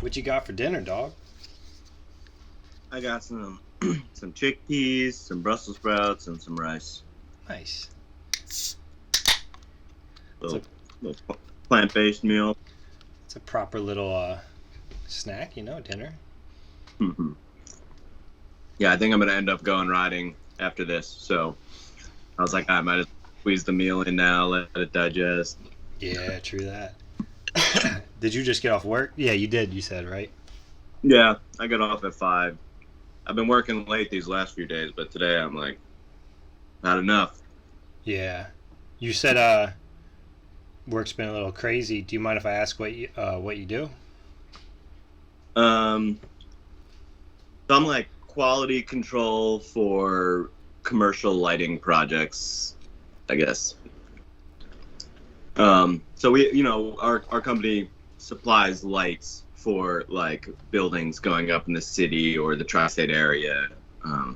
What you got for dinner, dog? I got some some chickpeas, some Brussels sprouts, and some rice. Nice. Little plant-based meal. It's a proper little snack, dinner. Mm-hmm. Yeah, I think I'm gonna end up going riding after this. So I was like, I might as well squeeze the meal in now, let it digest. Yeah, true that. Did you just get off work? Yeah, you did. You said, right? Yeah, I got off at 5. I've been working late these last few days, but today I'm like, not enough. Yeah. You said work's been a little crazy. Do you mind if I ask what you do? So I'm like quality control for commercial lighting projects, I guess. So we, our company supplies lights for like buildings going up in the city or the tri-state area. And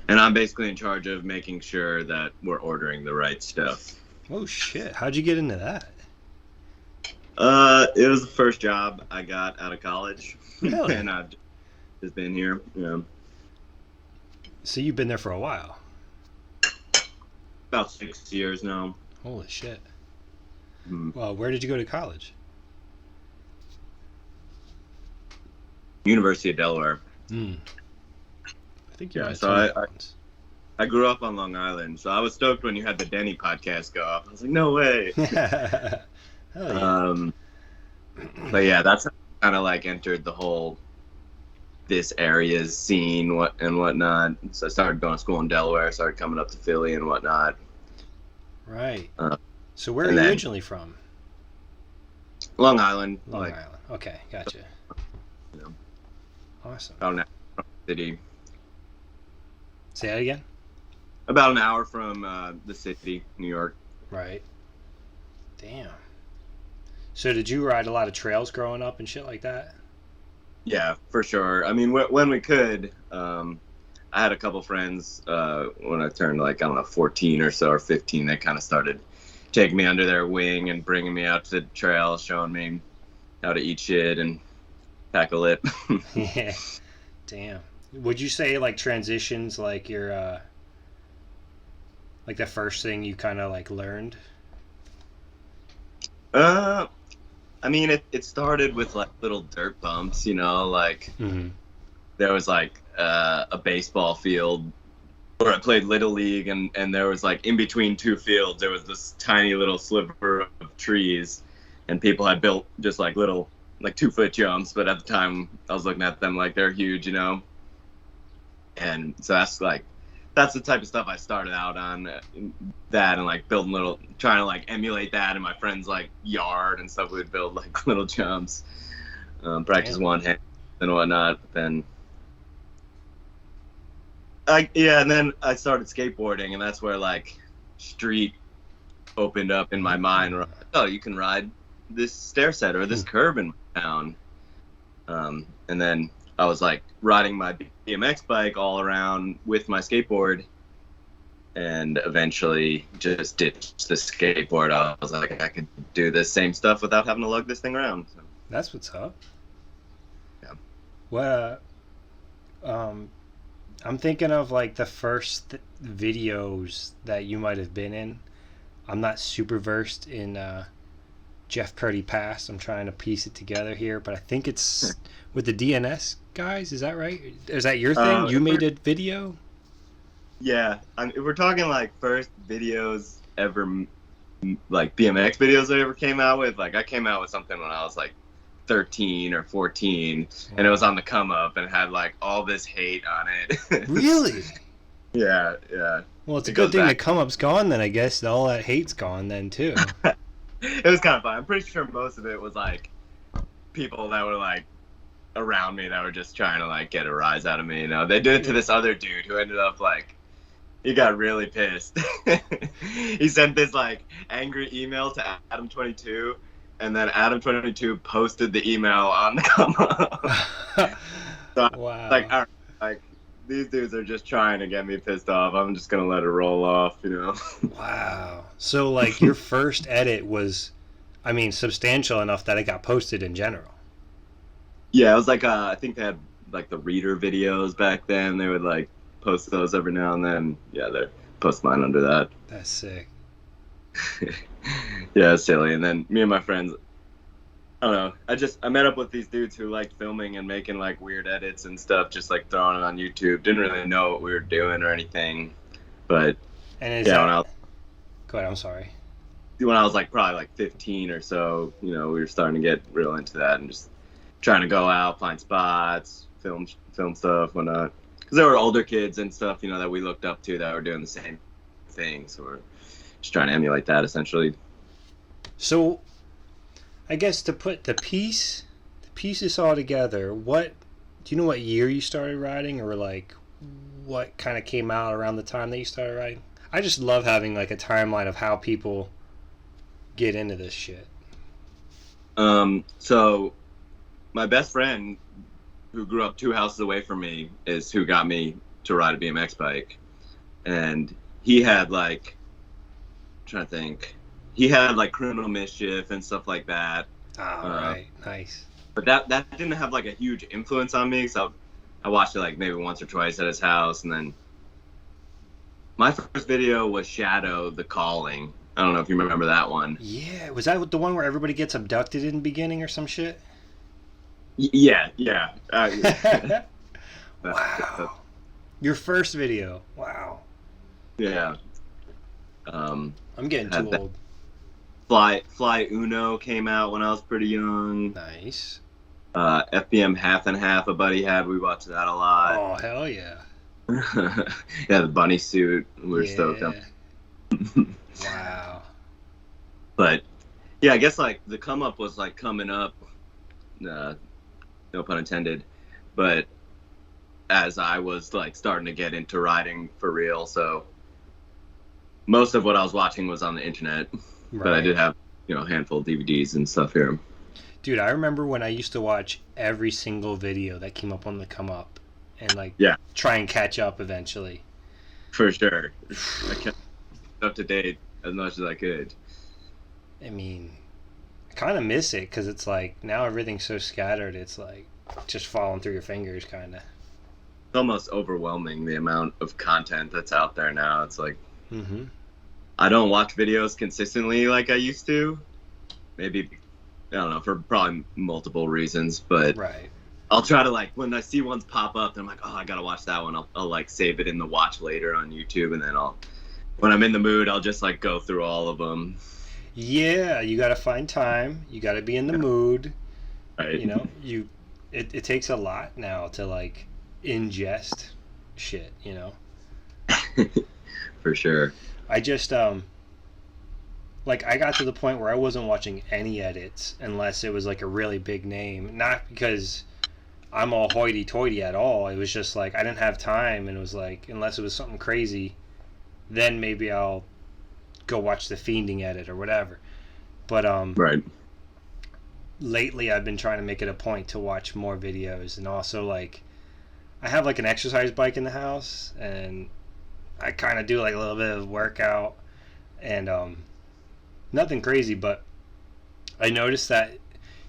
I'm basically in charge of making sure that we're ordering the right stuff. Oh shit. How'd you get into that? It was the first job I got out of college. Really? And I've just been here. Yeah. So you've been there for a while. About 6 years now. Holy shit. Mm-hmm. Well, where did you go to college? University of Delaware. I think you're I grew up on Long Island, so I was stoked when you had the Denny podcast go up. I was like, no way. Hell yeah. But yeah, that's kind of like entered the whole this area's scene and whatnot. So I started going to school in Delaware, started coming up to Philly and whatnot. Right. So where are you originally from? Long Island. Long Island. Okay, gotcha. Awesome. About an hour from the city. Say that again? About an hour from the city, New York. Right. Damn. So did you ride a lot of trails growing up and shit like that? Yeah, for sure. I mean, when we could, I had a couple friends when I turned 14 or so, or 15, they kind of started taking me under their wing and bringing me out to the trail, showing me how to eat shit and tackle it. Yeah. Damn. Would you say transitions your the first thing you kind of learned? I mean, it started with little dirt bumps, Mm-hmm. There was a baseball field where I played Little League, and there was in between two fields, there was this tiny little sliver of trees, and people had built just little 2-foot jumps, but at the time I was looking at them like they're huge, and so that's the type of stuff I started out on, that and building trying to emulate that in my friends' yard and stuff. We'd build little jumps, practice one hand and whatnot. Then and then I started skateboarding, and that's where street opened up in my mind. Where, oh, you can ride this stair set or this curb in my town. And then I was riding my BMX bike all around with my skateboard, and eventually just ditched the skateboard. I was like, I could do this same stuff without having to lug this thing around. So. That's what's up. Yeah. Well, I'm thinking of the first videos that you might have been in. I'm not super versed in Jeff Purdy past. I'm trying to piece it together here, but I think it's with the DNS guys. Is that right? Is that your thing? You made a video? Yeah. If we're talking first videos ever, BMX videos I ever came out with, I came out with something when I was 13 or 14, and it was on the come up and had all this hate on it. Really? Yeah. Well, it's a good thing the come up's gone then, I guess. All that hate's gone then too. It was kind of fun. I'm pretty sure most of it was people that were around me that were just trying to get a rise out of me. They did it to this other dude who ended up he got really pissed. He sent this angry email to Adam22, and then Adam22 posted the email on the come up. So wow. All right, these dudes are just trying to get me pissed off. I'm just gonna let it roll off, Wow. So your first edit was, substantial enough that it got posted in general. Yeah, it was like I think they had like the reader videos back then. They would like post those every now and then. Yeah, they post mine under that. That's sick. Yeah, it's silly. And then me and my friends, I don't know. I met up with these dudes who liked filming and making like weird edits and stuff, just like throwing it on YouTube. Didn't really know what we were doing or anything, but And yeah, when I was go ahead. I'm sorry. like probably like 15 or so, we were starting to get real into that and just trying to go out, find spots, film stuff, whatnot. Because there were older kids and stuff, that we looked up to that were doing the same thing. So we're just trying to emulate that essentially. So, I guess to put the pieces all together, do you know what year you started riding, or like what kind of came out around the time that you started riding? I just love having like a timeline of how people get into this shit. So my best friend, who grew up 2 houses away from me, is who got me to ride a BMX bike. And he had like, I'm trying to think, he had like Criminal Mischief and stuff like that. All right, nice. But that didn't have like a huge influence on me, so I watched it like maybe once or twice at his house. And then my first video was Shadow the Calling. I don't know if you remember that one. Yeah, was that the one where everybody gets abducted in the beginning or some shit? Yeah. Wow. Your first video. Wow. Yeah. I'm getting too old. Fly Uno came out when I was pretty young. Nice. FBM Half and Half a buddy had. We watched that a lot. Oh, hell yeah. Yeah, the bunny suit. We're stoked up. Wow. But yeah, I guess like the come up was like coming up. No pun intended. But as I was like starting to get into riding for real, so most of what I was watching was on the internet. Right. But I did have, a handful of DVDs and stuff here. Dude, I remember when I used to watch every single video that came up on the come up and like try and catch up eventually. For sure. I kept up to date as much as I could. I mean, I kind of miss it because it's like now everything's so scattered. It's like just falling through your fingers, kind of. It's almost overwhelming the amount of content that's out there now. It's like, I don't watch videos consistently like I used to. Maybe, I don't know, for probably multiple reasons, but right. I'll try to like, when I see ones pop up, I'm like, oh, I gotta watch that one. I'll like save it in the watch later on YouTube, and then when I'm in the mood, I'll just like go through all of them. Yeah, you gotta find time. You gotta be in the mood. Right. It takes a lot now to like ingest shit, For sure. I just like I got to the point where I wasn't watching any edits unless it was like a really big name. Not because I'm all hoity-toity at all. It was just like I didn't have time, and it was like unless it was something crazy, then maybe I'll go watch the Fiending edit or whatever. But right. Lately I've been trying to make it a point to watch more videos, and also like I have like an exercise bike in the house, and I kind of do like a little bit of workout, and nothing crazy, but I noticed that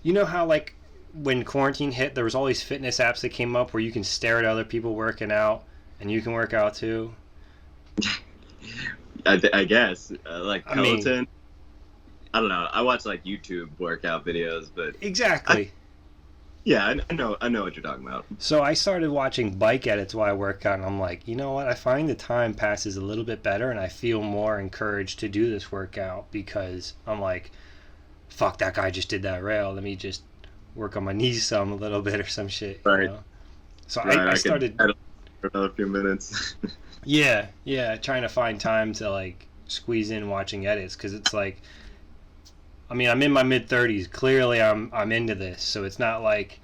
how like when quarantine hit, there was all these fitness apps that came up where you can stare at other people working out and you can work out too. I guess like Peloton. I don't know. I watch like YouTube workout videos, but exactly. I know what you're talking about. So I started watching bike edits while I work out, and I'm like, you know what? I find the time passes a little bit better, and I feel more encouraged to do this workout because I'm like, fuck, that guy just did that rail. Let me just work on my knees some a little bit or some shit. Right. So I started for another few minutes. yeah, trying to find time to like squeeze in watching edits because it's like, I mean, I'm in my mid-30s. Clearly, I'm into this. So it's not like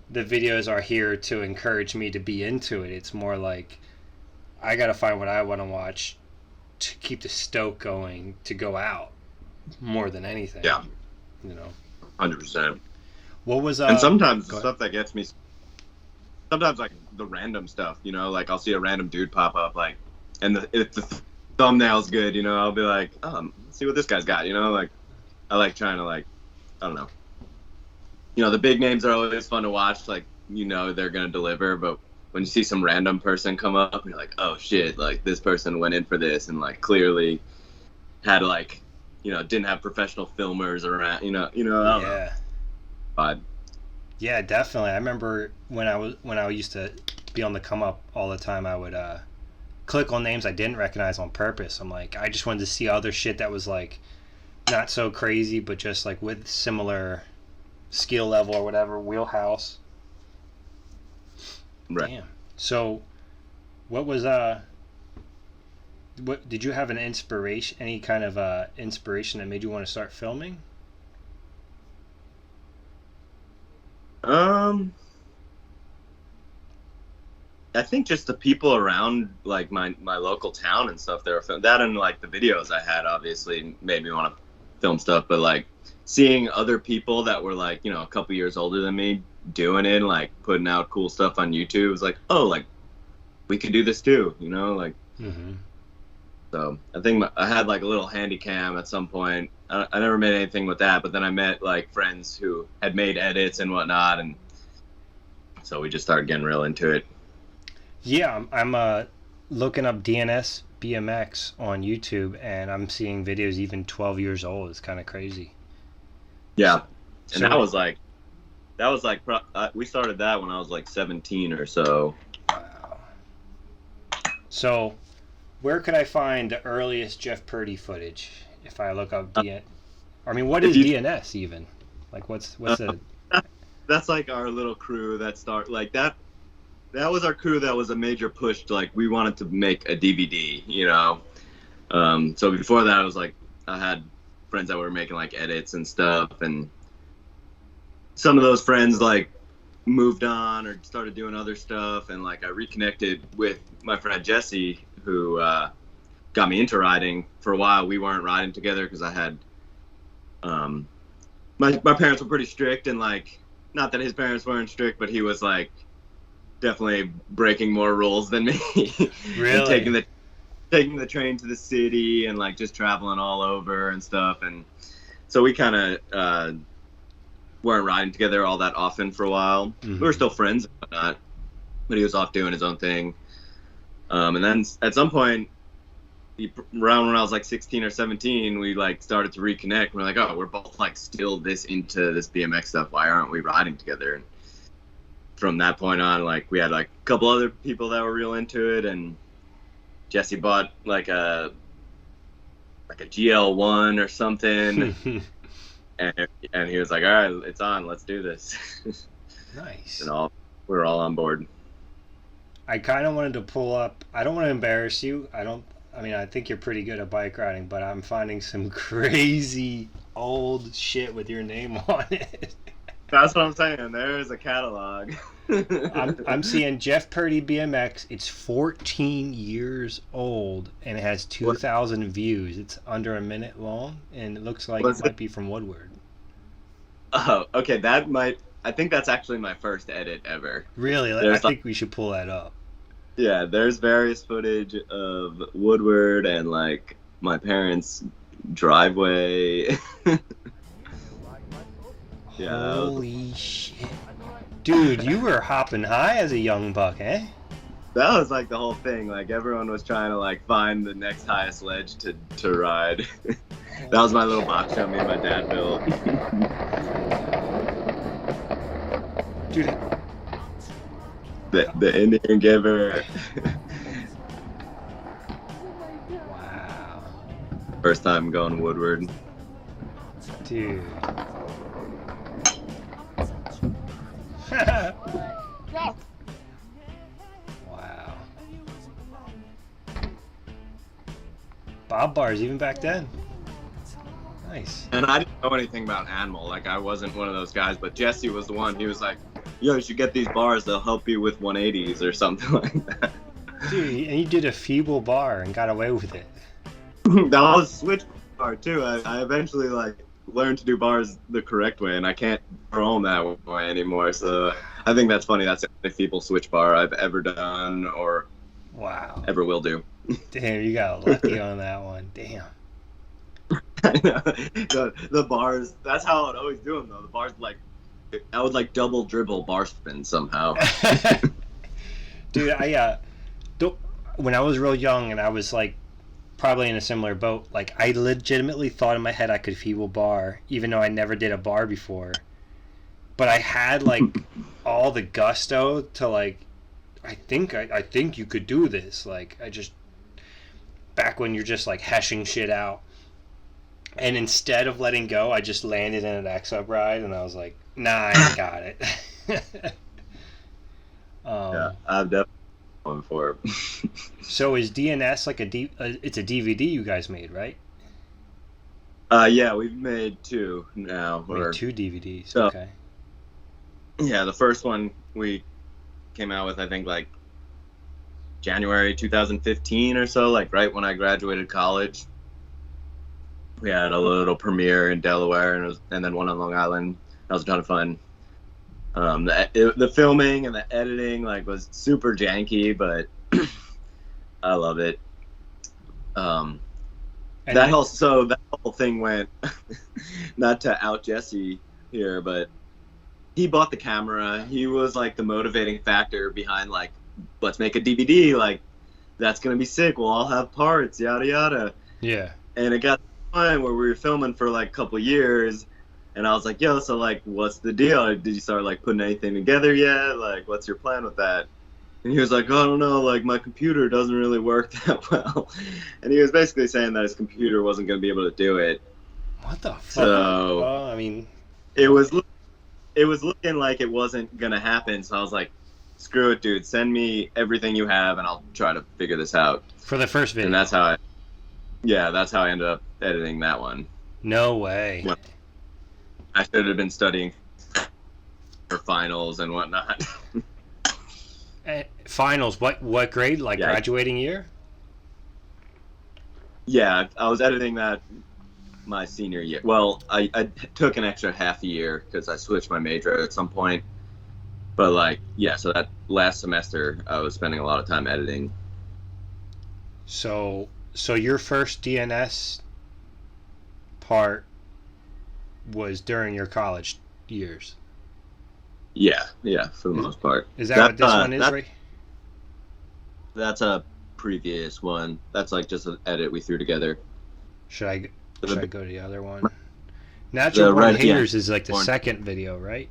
the videos are here to encourage me to be into it. It's more like I got to find what I want to watch to keep the stoke going to go out more than anything. Yeah. 100%. What was and sometimes the stuff that gets me, sometimes like the random stuff, like I'll see a random dude pop up, like, and if the thumbnail's good, I'll be like, oh, let's see what this guy's got, like I like trying to like, I don't know, you know, the big names are always fun to watch. Like, you know, they're going to deliver. But when you see some random person come up, you're like, oh, shit, like, this person went in for this and, like, clearly had, like, you know, didn't have professional filmers around, I don't know. But, yeah, definitely. I remember when I used to be on the come up all the time, I would click on names I didn't recognize on purpose. I'm like, I just wanted to see other shit that was like not so crazy, but just like with similar skill level or whatever, wheelhouse. right. Damn. So, what was what did you have an inspiration? Any kind of inspiration that made you want to start filming? I think just the people around, like, my local town and stuff that were filming that, and like the videos I had obviously made me want to film stuff, but like seeing other people that were like, you know, a couple years older than me doing it, like putting out cool stuff on YouTube, was like, oh, like we could do this too, you know, like. Mm-hmm. So I think I had like a little handy cam at some point. I never made anything with that, but then I met like friends who had made edits and whatnot, and so we just started getting real into it. Yeah, I'm looking up DNS BMX on YouTube, and I'm seeing videos even 12 years old. It's kind of crazy. Yeah, and So- that was like we started that when I was like 17 or so. Wow. So, where could I find the earliest Jeff Purdy footage if I look up DNS? I mean, what is DNS even? Like, what's the? That's like our little crew that start like that. That was our crew that was a major push to, like, we wanted to make a DVD, you know. So before that, I was like, I had friends that were making like edits and stuff, and some of those friends like moved on or started doing other stuff, and like I reconnected with my friend Jesse, who got me into riding. For a while we weren't riding together because I had my parents were pretty strict, and like, not that his parents weren't strict, but he was like definitely breaking more rules than me. Really? And taking the train to the city and like just traveling all over and stuff, and so we kind of weren't riding together all that often for a while. Mm-hmm. We were still friends and whatnot, but he was off doing his own thing. And then at some point, around when I was like 16 or 17, we like started to reconnect. We're like, oh, we're both like still this into this BMX stuff. Why aren't we riding together? And from that point on, like we had like a couple other people that were real into it, and Jesse bought like a GL1 or something. And he was like, all right, it's on, let's do this. Nice. And we're all on board. I kind of wanted to pull up. I don't want to embarrass you. I mean, I think you're pretty good at bike riding, but I'm finding some crazy old shit with your name on it. That's what I'm saying. There's a catalog. I'm seeing Jeff Purdy BMX. It's 14 years old, and it has 2,000 views. It's under a minute long, and it looks like it might be from Woodward. Oh, okay. I think that's actually my first edit ever. Really? I think we should pull that up. Yeah, there's various footage of Woodward and like my parents' driveway. Yeah. Holy shit. Dude, you were hopping high as a young buck, eh? That was like the whole thing. Like everyone was trying to like find the next highest ledge to ride. That was my little box show me and my dad built. Dude. The Indian Giver. Wow. First time going Woodward. Dude. Wow. Bob bars even back then. Nice. And I didn't know anything about Animal. Like I wasn't one of those guys, but Jesse was the one. He was like, yo, you should get these bars. They'll help you with 180s or something like that. Dude, and you did a feeble bar and got away with it. That was switch bar too. I eventually like learned to do bars the correct way, and I can't throw them that way anymore. So I think that's funny. That's the only feeble switch bar I've ever done or ever will do. Damn, you got lucky on that one. Damn. I know. The bars, that's how I'd always do them though. The bars like I would like double dribble bar spin somehow. Dude, when I was real young and I was like probably in a similar boat, like I legitimately thought in my head I could feeble bar, even though I never did a bar before. But I had like all the gusto to like, I think you could do this. Like I just, back when you're just like heshing shit out. And instead of letting go, I just landed in an X-Up ride, and I was like, nah, I ain't got it. Yeah, I've definitely gone for it. So is DNS like it's a DVD you guys made, right? Yeah, we've made 2 now. Made 2 DVDs, so, okay. Yeah, the first one we came out with, I think, like January 2015 or so, like right when I graduated college. We had a little premiere in Delaware, and then one on Long Island. That was a ton of fun. The filming and the editing like was super janky, but I love it. That whole thing went, not to out Jesse here, but he bought the camera. He was like the motivating factor behind like, let's make a DVD. Like, that's gonna be sick. We'll all have parts, yada yada. Yeah. And it got to the point where we were filming for like a couple years, and I was like, yo, so like, what's the deal? Did you start like putting anything together yet? Like, what's your plan with that? And he was like, oh, I don't know, like my computer doesn't really work that well. And he was basically saying that his computer wasn't going to be able to do it. What the fuck? So, well, I mean, it was looking like it wasn't going to happen. So I was like, screw it, dude. Send me everything you have, and I'll try to figure this out. For the first video. And that's how I ended up editing that one. No way. Well, I should have been studying for finals and whatnot. Finals, what grade? Like graduating year? Yeah, I was editing that my senior year. Well, I took an extra half a year because I switched my major at some point. But like, yeah, so that last semester I was spending a lot of time editing. So your first DNS part was during your college years? Yeah, for the most part. Is that what this one is, right? That's a previous one. That's like just an edit we threw together. Should I go to the other one? Natural Born Haters is like the second video, right?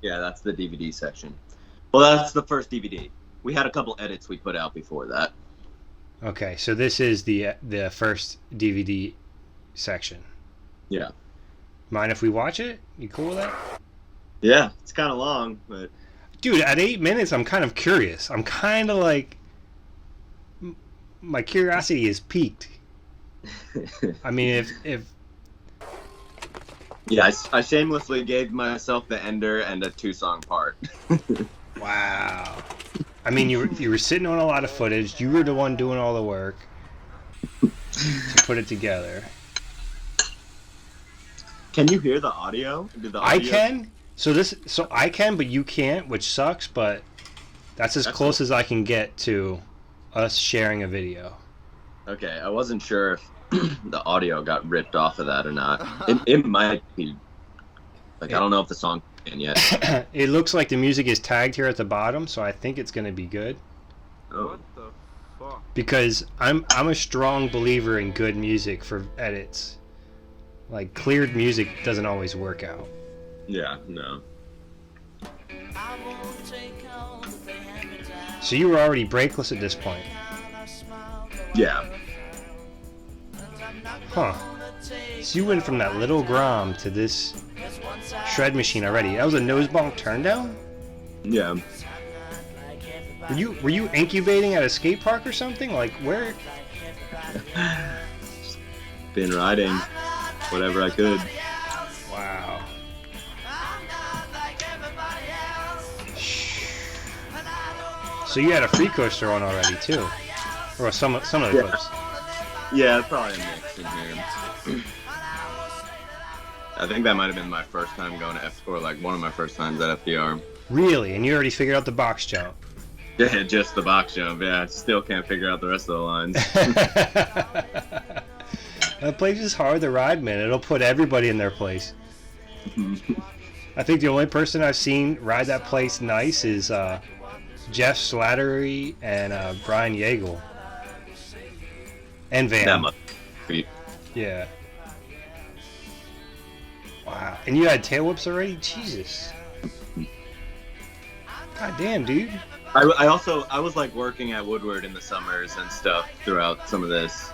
Yeah, that's the DVD section. Well, that's the first DVD. We had a couple edits we put out before that. Okay, so this is the first DVD section. Yeah. Mind if we watch it? You cool with that? Yeah, it's kind of long, but... Dude, at 8 minutes, I'm kind of curious. I'm kind of like... My curiosity is piqued. I mean, if... Yeah, I shamelessly gave myself the ender and a 2-song part. Wow. I mean, you were sitting on a lot of footage. You were the one doing all the work to put it together. Can you hear the audio? I can. So I can, but you can't, which sucks. But that's as close as I can get to us sharing a video. Okay, I wasn't sure if the audio got ripped off of that or not. It might be. Like, I don't know if the song's in yet. It looks like the music is tagged here at the bottom, so I think it's going to be good. Oh. What the fuck? Because I'm a strong believer in good music for edits. Like, cleared music doesn't always work out. Yeah, no. So you were already brakeless at this point? Yeah. Huh. So you went from that little Grom to this shred machine already. That was a nose bonk turn down? Yeah. Were you incubating at a skate park or something? Like, where? Been riding whatever I could. Wow. So you had a free coaster on already too, or some of the clips. Yeah, probably a mix in here. I think that might have been my first time going to F, or like one of my first times at FDR. Really? And you already figured out the box jump? Yeah, just the box jump. Yeah, I still can't figure out the rest of the lines. That place is hard to ride, man. It'll put everybody in their place. I think the only person I've seen ride that place nice is Jeff Slattery and Brian Yeagle. And Van. That much. Sweet. Yeah. Wow. And you had tail whips already? Jesus. God damn, dude. I was like working at Woodward in the summers and stuff throughout some of this.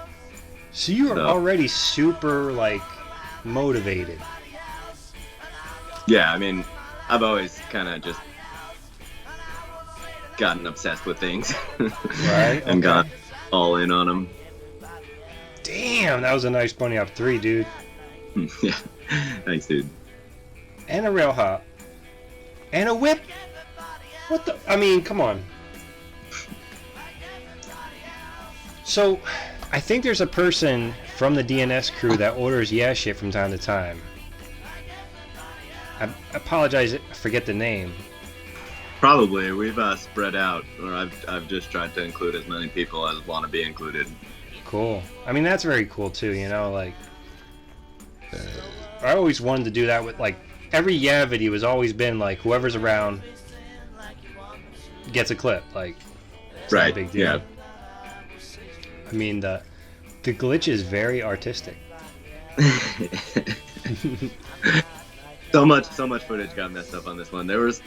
So you were already super like motivated. Yeah, I mean, I've always kind of just gotten obsessed with things. Right. And got all in on them. Damn, that was a nice bunny hop 3, dude. Yeah. Thanks, dude. And a rail hop. And a whip. What the? I mean, come on. So, I think there's a person from the DNS crew that orders shit from time to time. I apologize, I forget the name. Probably. We've spread out, or I've just tried to include as many people as want to be included. Cool. I mean, that's very cool too, you know, like... I always wanted to do that with, like, every video has always been, like, whoever's around gets a clip, like, it's not a big deal. Yeah. I mean, the glitch is very artistic. So much footage got messed up on this one. There was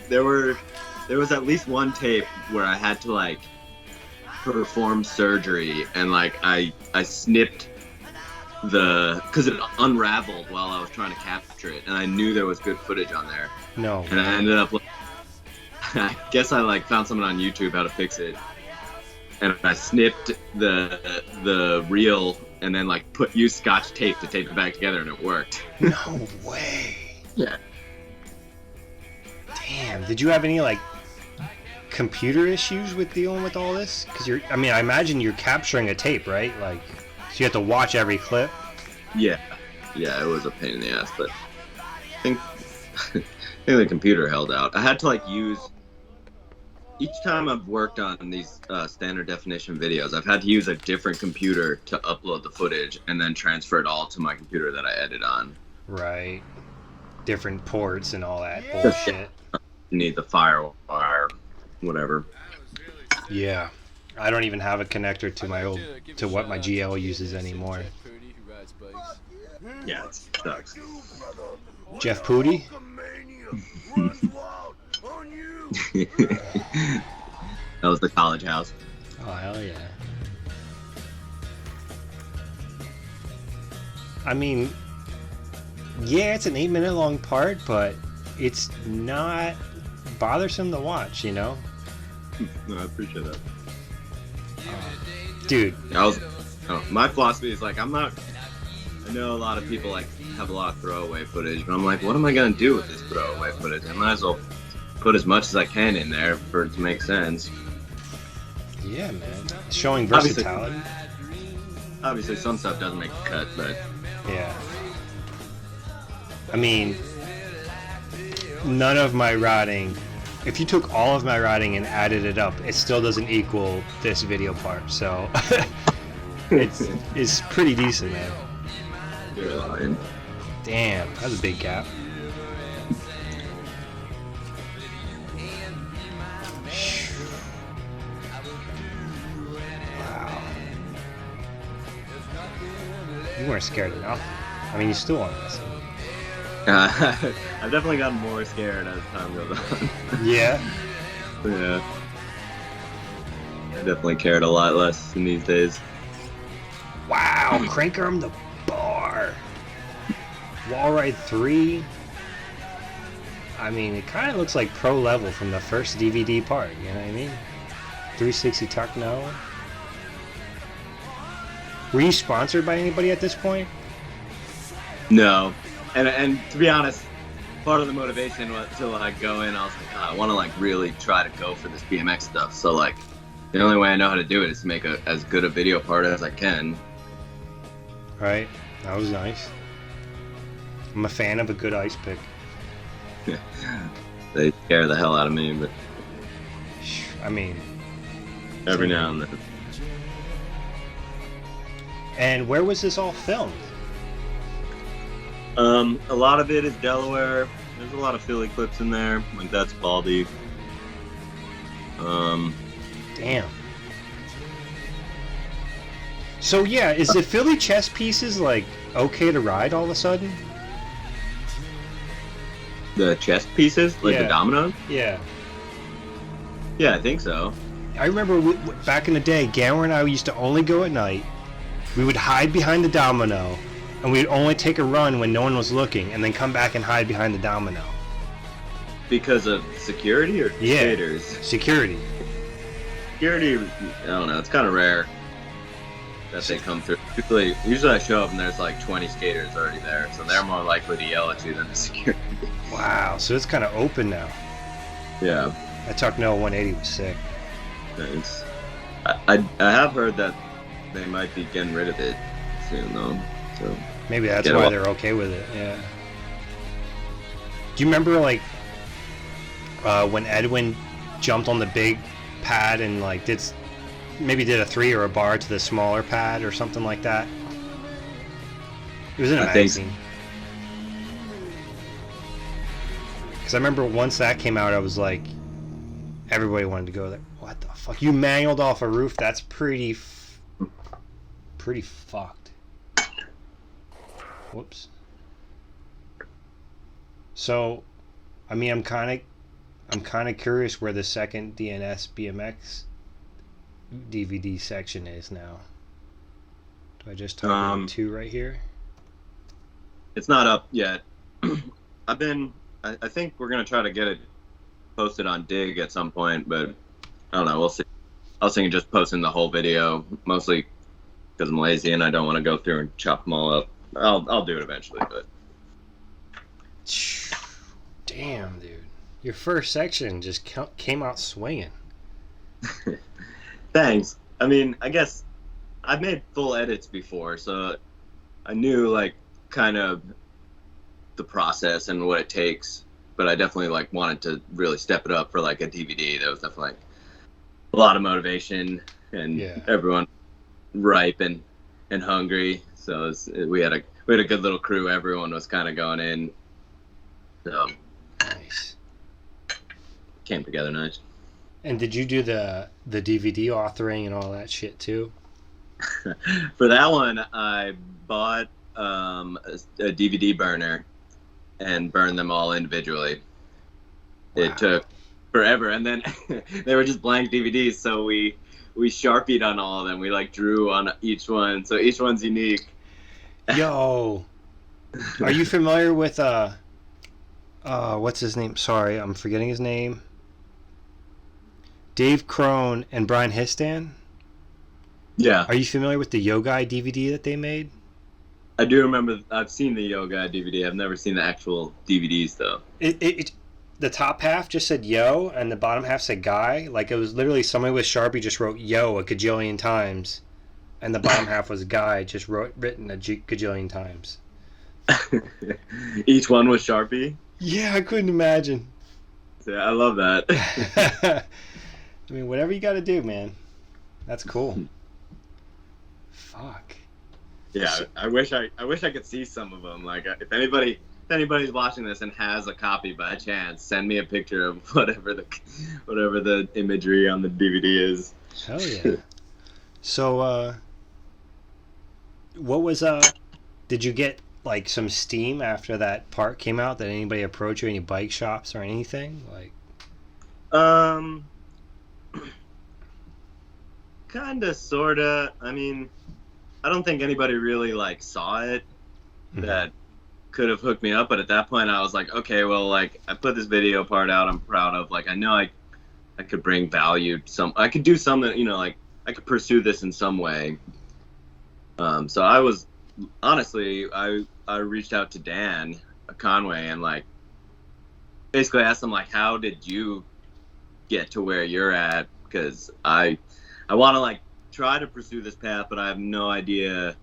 at least one tape where I had to like perform surgery and like I snipped because it unraveled while I was trying to capture it, and I knew there was good footage on there. No. And I ended up, I guess I like found someone on YouTube how to fix it, and I snipped the reel and then like used Scotch tape to tape it back together, and it worked. No way. Yeah. Damn. Did you have any like computer issues with dealing with all this? Because I imagine you're capturing a tape, right? Like, so you have to watch every clip. Yeah, it was a pain in the ass, but I think the computer held out. I had to like use each time I've worked on these standard definition videos, I've had to use a different computer to upload the footage and then transfer it all to my computer that I edit on. Right. Different ports and all that bullshit. You need the firewire, whatever. Yeah. I don't even have a connector to what my GL uses anymore. Yeah, it sucks. Jeff Purdy? That was the college house. Oh, hell yeah. I mean, yeah, it's an 8-minute long part, but it's not bothersome to watch, you know? No, I appreciate that. Dude. My philosophy is like, I know a lot of people like have a lot of throwaway footage, but I'm like, what am I going to do with this throwaway footage? I might as well put as much as I can in there for it to make sense. Yeah, man. Showing versatility. Obviously some stuff doesn't make the cut, but... Yeah. I mean, none of my routing, if you took all of my routing and added it up, it still doesn't equal this video part, so it's pretty decent, man. You're lying. Damn, that's a big gap. Wow. You weren't scared enough. I mean, you still aren't listening. I've definitely gotten more scared as time goes on. Yeah? Yeah. I definitely cared a lot less in these days. Wow, crank arm the bar. Wall ride 3. I mean, it kind of looks like pro level from the first DVD part, you know what I mean? 360 tuck no. Were you sponsored by anybody at this point? No. And to be honest, part of the motivation was to like go in, I was like, God, I want to like really try to go for this BMX stuff. So like, the only way I know how to do it is to make as good a video part as I can. Right. That was nice. I'm a fan of a good ice pick. They scare the hell out of me, but I mean, every now and then. And where was this all filmed? A lot of it is Delaware. There's a lot of Philly clips in there. Like that's Baldy. Damn. So yeah, is the Philly chess pieces like okay to ride all of a sudden? The chest pieces, like Yeah. the dominoes. Yeah. Yeah, I think so. I remember back in the day, Gower and I used to only go at night. We would hide behind the domino, and we'd only take a run when no one was looking, and then come back and hide behind the domino. Because of security or Yeah. skaters? Security. Security, I don't know. It's kind of rare that they come through. Usually I show up and there's like 20 skaters already there, so they're more likely to yell at you than the security. Wow, so it's kind of open now. Yeah. That Tucknell 180 was sick. It's, I have heard that they might be getting rid of it soon though. So Maybe that's Get why off. they're okay with it. Yeah. Do you remember like when Edwin jumped on the big pad and like maybe did a 3 or a bar to the smaller pad or something like that? It was in a I think so. magazine. Because I remember once that came out, I was like, everybody wanted to go there. What the fuck? You mangled off a roof? That's pretty fucked. Whoops. So, I mean, I'm kind of curious where the second DNS BMX DVD section is now. Do I just type in 2 right here? It's not up yet. I think we're gonna try to get it posted on Dig at some point, but I don't know. We'll see. I was thinking just posting the whole video, mostly because I'm lazy and I don't want to go through and chop them all up. I'll do it eventually, but Damn, dude. Your first section just came out swinging. thanks. I mean, I guess I've made full edits before, so I knew like kind of the process and what it takes, but I definitely like wanted to really step it up for like a DVD. That was definitely like a lot of motivation and everyone ripe and hungry. So we had a good little crew. Everyone was kind of going in. So nice. Came together nice. And did you do the DVD authoring and all that shit too? For that one, I bought a DVD burner and burned them all individually. Wow. It took forever, and then they were just blank DVDs, so we Sharpied on all of them. We like drew on each one, so each one's unique. Yo, are you familiar with what's his name? Sorry, I'm forgetting his name. Dave Crone and Brian Histan? Yeah. Are you familiar with the Yo Guy DVD that they made? I do remember. I've seen the Yo Guy DVD. I've never seen the actual DVDs though. The top half just said Yo, and the bottom half said Guy. Like it was literally somebody with Sharpie just wrote Yo a gajillion times, and the bottom half was Guy just written a gajillion times. Each one was Sharpie. Yeah, I couldn't imagine. Yeah, I love that. I mean, whatever you got to do, man. That's cool. Fuck. Yeah, I wish I could see some of them. Like, if anybody's watching this and has a copy by chance, send me a picture of whatever the imagery on the DVD is. Hell yeah. So, what was did you get like some steam after that part came out? Did anybody approach you, any bike shops or anything? Like, kinda, sorta. I mean, I don't think anybody really like saw it that could have hooked me up, but at that point I was like, okay, well, like I put this video part out, I'm proud of. Like I know I could bring value to I could do something, you know, like I could pursue this in some way. So I was honestly I reached out to Dan Conway and like basically asked him like, how did you get to where you're at? Because I want to like try to pursue this path, but I have no idea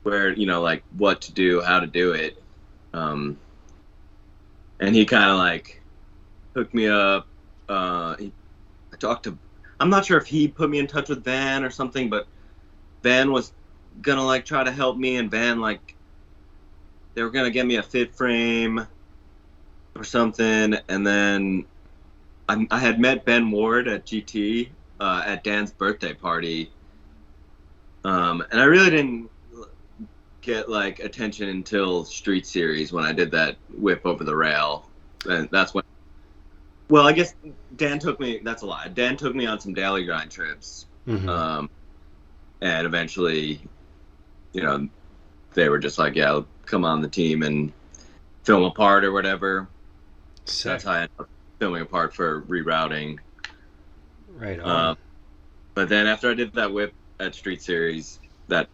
where, you know, like what to do, how to do it. And he kind of like hooked me up. I talked to, I'm not sure if he put me in touch with Van or something, but Van was gonna like try to help me, and Van like they were gonna get me a fit frame or something, and then I had met Ben Ward at GT at Dan's birthday party, and I really didn't get like attention until Street Series when I did that whip over the rail, and that's when. Well, I guess Dan took me. That's a lie. Dan took me on some daily grind trips, and eventually, you know, they were just like, "Yeah, come on the team and film a part or whatever." So that's how I ended up filming a part for rerouting. Right on. But then after I did that whip at Street Series, that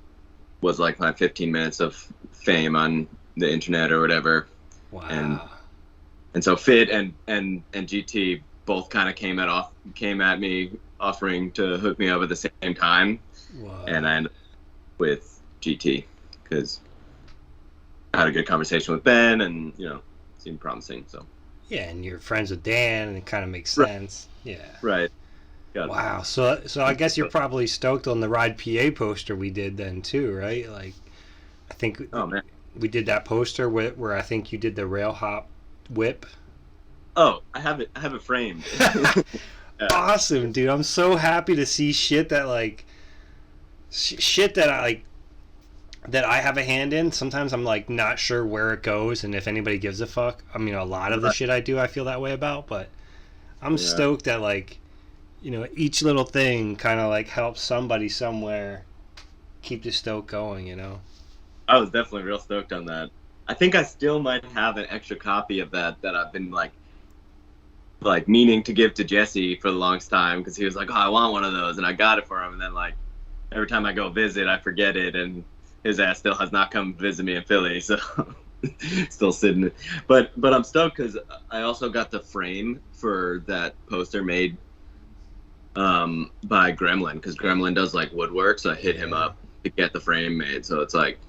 was like my 15 minutes of fame on the internet or whatever. Wow. And so Fit and GT both kind of came at me offering to hook me up at the same time. Wow. And I ended up with GT because I had a good conversation with Ben, and you know, it seemed promising. So yeah, and you're friends with Dan, and it kind of makes sense. Right. Yeah. Right. Wow. So I guess you're probably stoked on the Ride PA poster we did then too, right? Like, I think we did that poster where I think you did the rail hop whip. Oh, I have it framed. Yeah. Awesome, dude. I'm so happy to see shit that like shit that I have a hand in. Sometimes I'm like not sure where it goes and if anybody gives a fuck. I mean, a lot of the shit I do I feel that way about, but I'm stoked that like, you know, each little thing kind of like helps somebody somewhere keep the stoke going, you know. I was definitely real stoked on that. I think I still might have an extra copy of that I've been like meaning to give to Jesse for the longest time, because he was like, "Oh, I want one of those," and I got it for him. And then like every time I go visit, I forget it, and his ass still has not come visit me in Philly, so still sitting. But I'm stoked because I also got the frame for that poster made by Gremlin, because Gremlin does like woodwork, so I hit him up to get the frame made. So it's like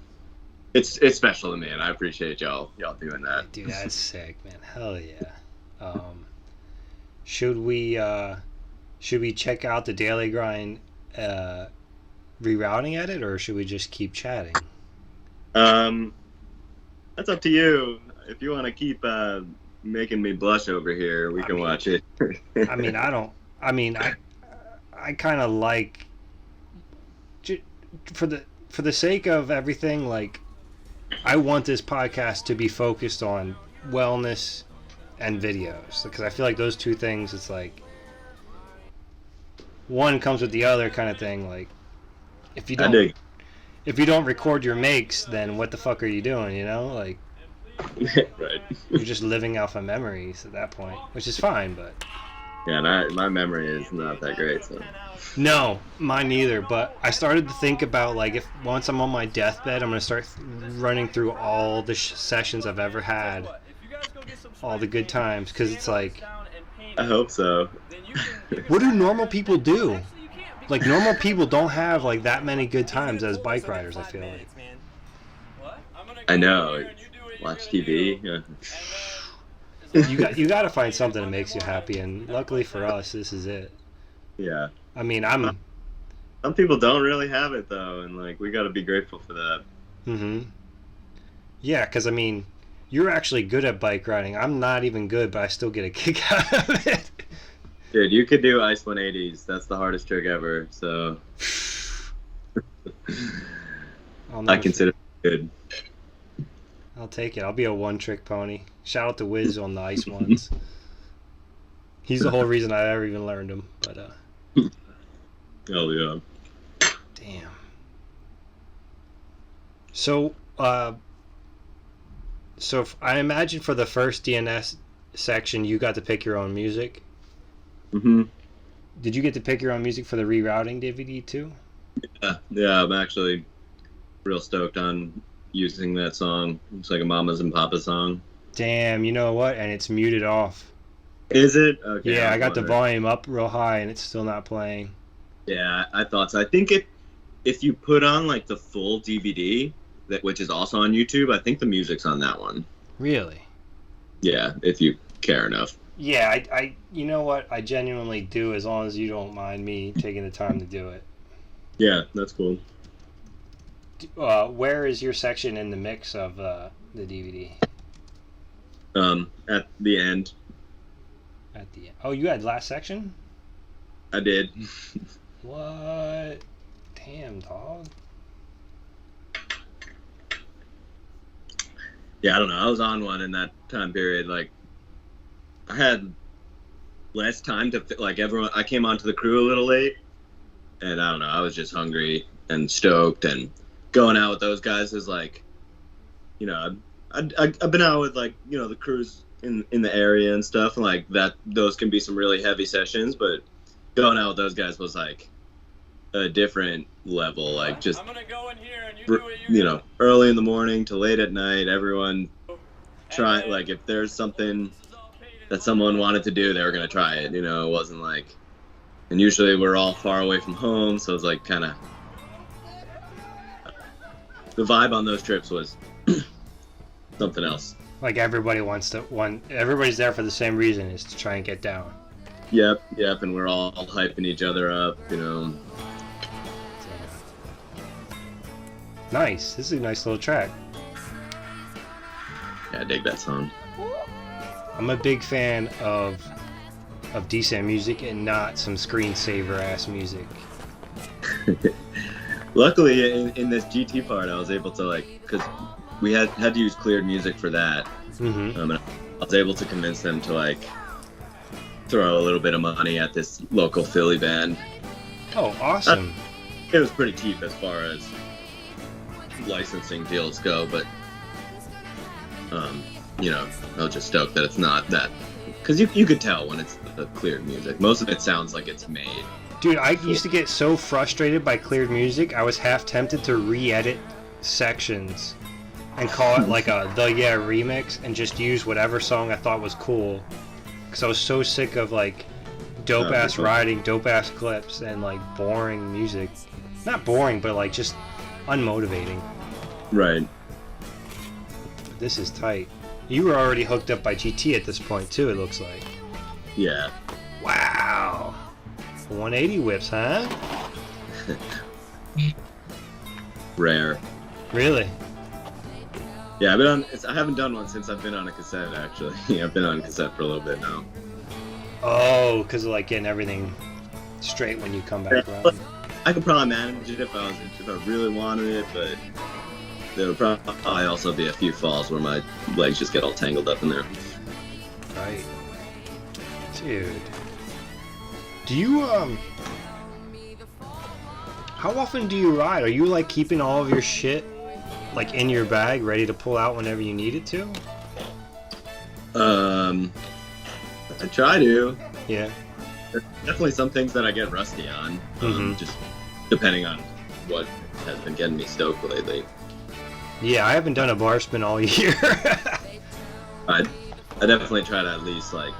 it's special to me, and I appreciate y'all doing that. Dude, that's sick, man. Hell yeah. Should we check out the Daily Grind rerouting edit, or should we just keep chatting? That's up to you. If you want to keep making me blush over here, we can watch it. I kind of like, for the sake of everything, like, I want this podcast to be focused on wellness and videos, because I feel like those two things, it's like one comes with the other kind of thing. Like, if you don't record your makes, then what the fuck are you doing, you know? Like, right. You're just living off of memories at that point, which is fine, but yeah, and my memory is not that great, so. No, mine neither, but I started to think about, like, if once I'm on my deathbed, I'm going to start running through all the sessions I've ever had, all the good times, because it's like, I hope so. What do normal people do? Like, normal people don't have, like, that many good times as bike riders, I feel like. I know. Watch TV. Yeah. You got to find something that makes you happy, and luckily for us, this is it. Yeah. I mean, some people don't really have it, though, and, like, we got to be grateful for that. Mm-hmm. Yeah, because, I mean, you're actually good at bike riding. I'm not even good, but I still get a kick out of it. Dude, you could do ice 180s. That's the hardest trick ever, so. I consider it good. I'll take it. I'll be a one-trick pony. Shout out to Wiz on the ice ones. He's the whole reason I ever even learned them. But hell yeah. Damn. So I imagine for the first DNS section, you got to pick your own music. Mm-hmm. Did you get to pick your own music for the rerouting DVD too? Yeah, I'm actually real stoked on using that song. It's like a Mamas and Papas song. Damn, you know what? And it's muted off. Is it? Okay. Yeah, I got the volume up real high and it's still not playing. Yeah, I thought so. I think if you put on like the full DVD, which is also on YouTube, I think the music's on that one. Really? Yeah, if you care enough. Yeah, I you know what? I genuinely do, as long as you don't mind me taking the time to do it. Yeah, that's cool. Where is your section in the mix of the the DVD? At the end. At the end. Oh, you had last section? I did. What? Damn, dog. Yeah, I don't know. I was on one in that time period. Like, I had less time to, like, everyone. I came onto the crew a little late, and I don't know. I was just hungry and stoked, and going out with those guys is like, you know, I've been out with, like, you know, the crews in the area and stuff, and like that. Those can be some really heavy sessions, but going out with those guys was like a different level. Like, just, I'm gonna go in here and you do what you know, early in the morning to late at night, everyone try, like, if there's something that someone wanted to do, they were gonna try it. You know, it wasn't like, and usually we're all far away from home, so it was like kind of the vibe on those trips was something else. Like everybody's there for the same reason, is to try and get down. Yep, and we're all hyping each other up, you know. Nice. This is a nice little track. Yeah, I dig that song. I'm a big fan of decent music and not some screensaver ass music. Luckily, in this GT part, I was able to, like, because we had to use cleared music for that. Mm-hmm. And I was able to convince them to, like, throw a little bit of money at this local Philly band. Oh, awesome. It was pretty cheap as far as licensing deals go, but you know, I was just stoked that it's not that, because you could tell when it's the cleared music. Most of it sounds like it's made. Dude, I used to get so frustrated by cleared music, I was half tempted to re-edit sections and call it like a The Yeah remix and just use whatever song I thought was cool, because I was so sick of like dope ass riding, dope ass clips, and like boring music. Not boring, but like just unmotivating. Right. This is tight. You were already hooked up by GT at this point too, it looks like. Yeah. Wow. 180 whips, huh? Rare. Really? Yeah, I haven't done one since I've been on a cassette, actually. Yeah, I've been on a cassette for a little bit now. Oh, because of like getting everything straight when you come back around. I could probably manage it if I really wanted it, but there would probably also be a few falls where my legs just get all tangled up in there. Right. Dude. Do you, how often do you ride? Are you like keeping all of your shit like in your bag, ready to pull out whenever you need it to? I try to. Yeah. There's definitely some things that I get rusty on, just depending on what has been getting me stoked lately. Yeah, I haven't done a bar spin all year. I definitely try to at least like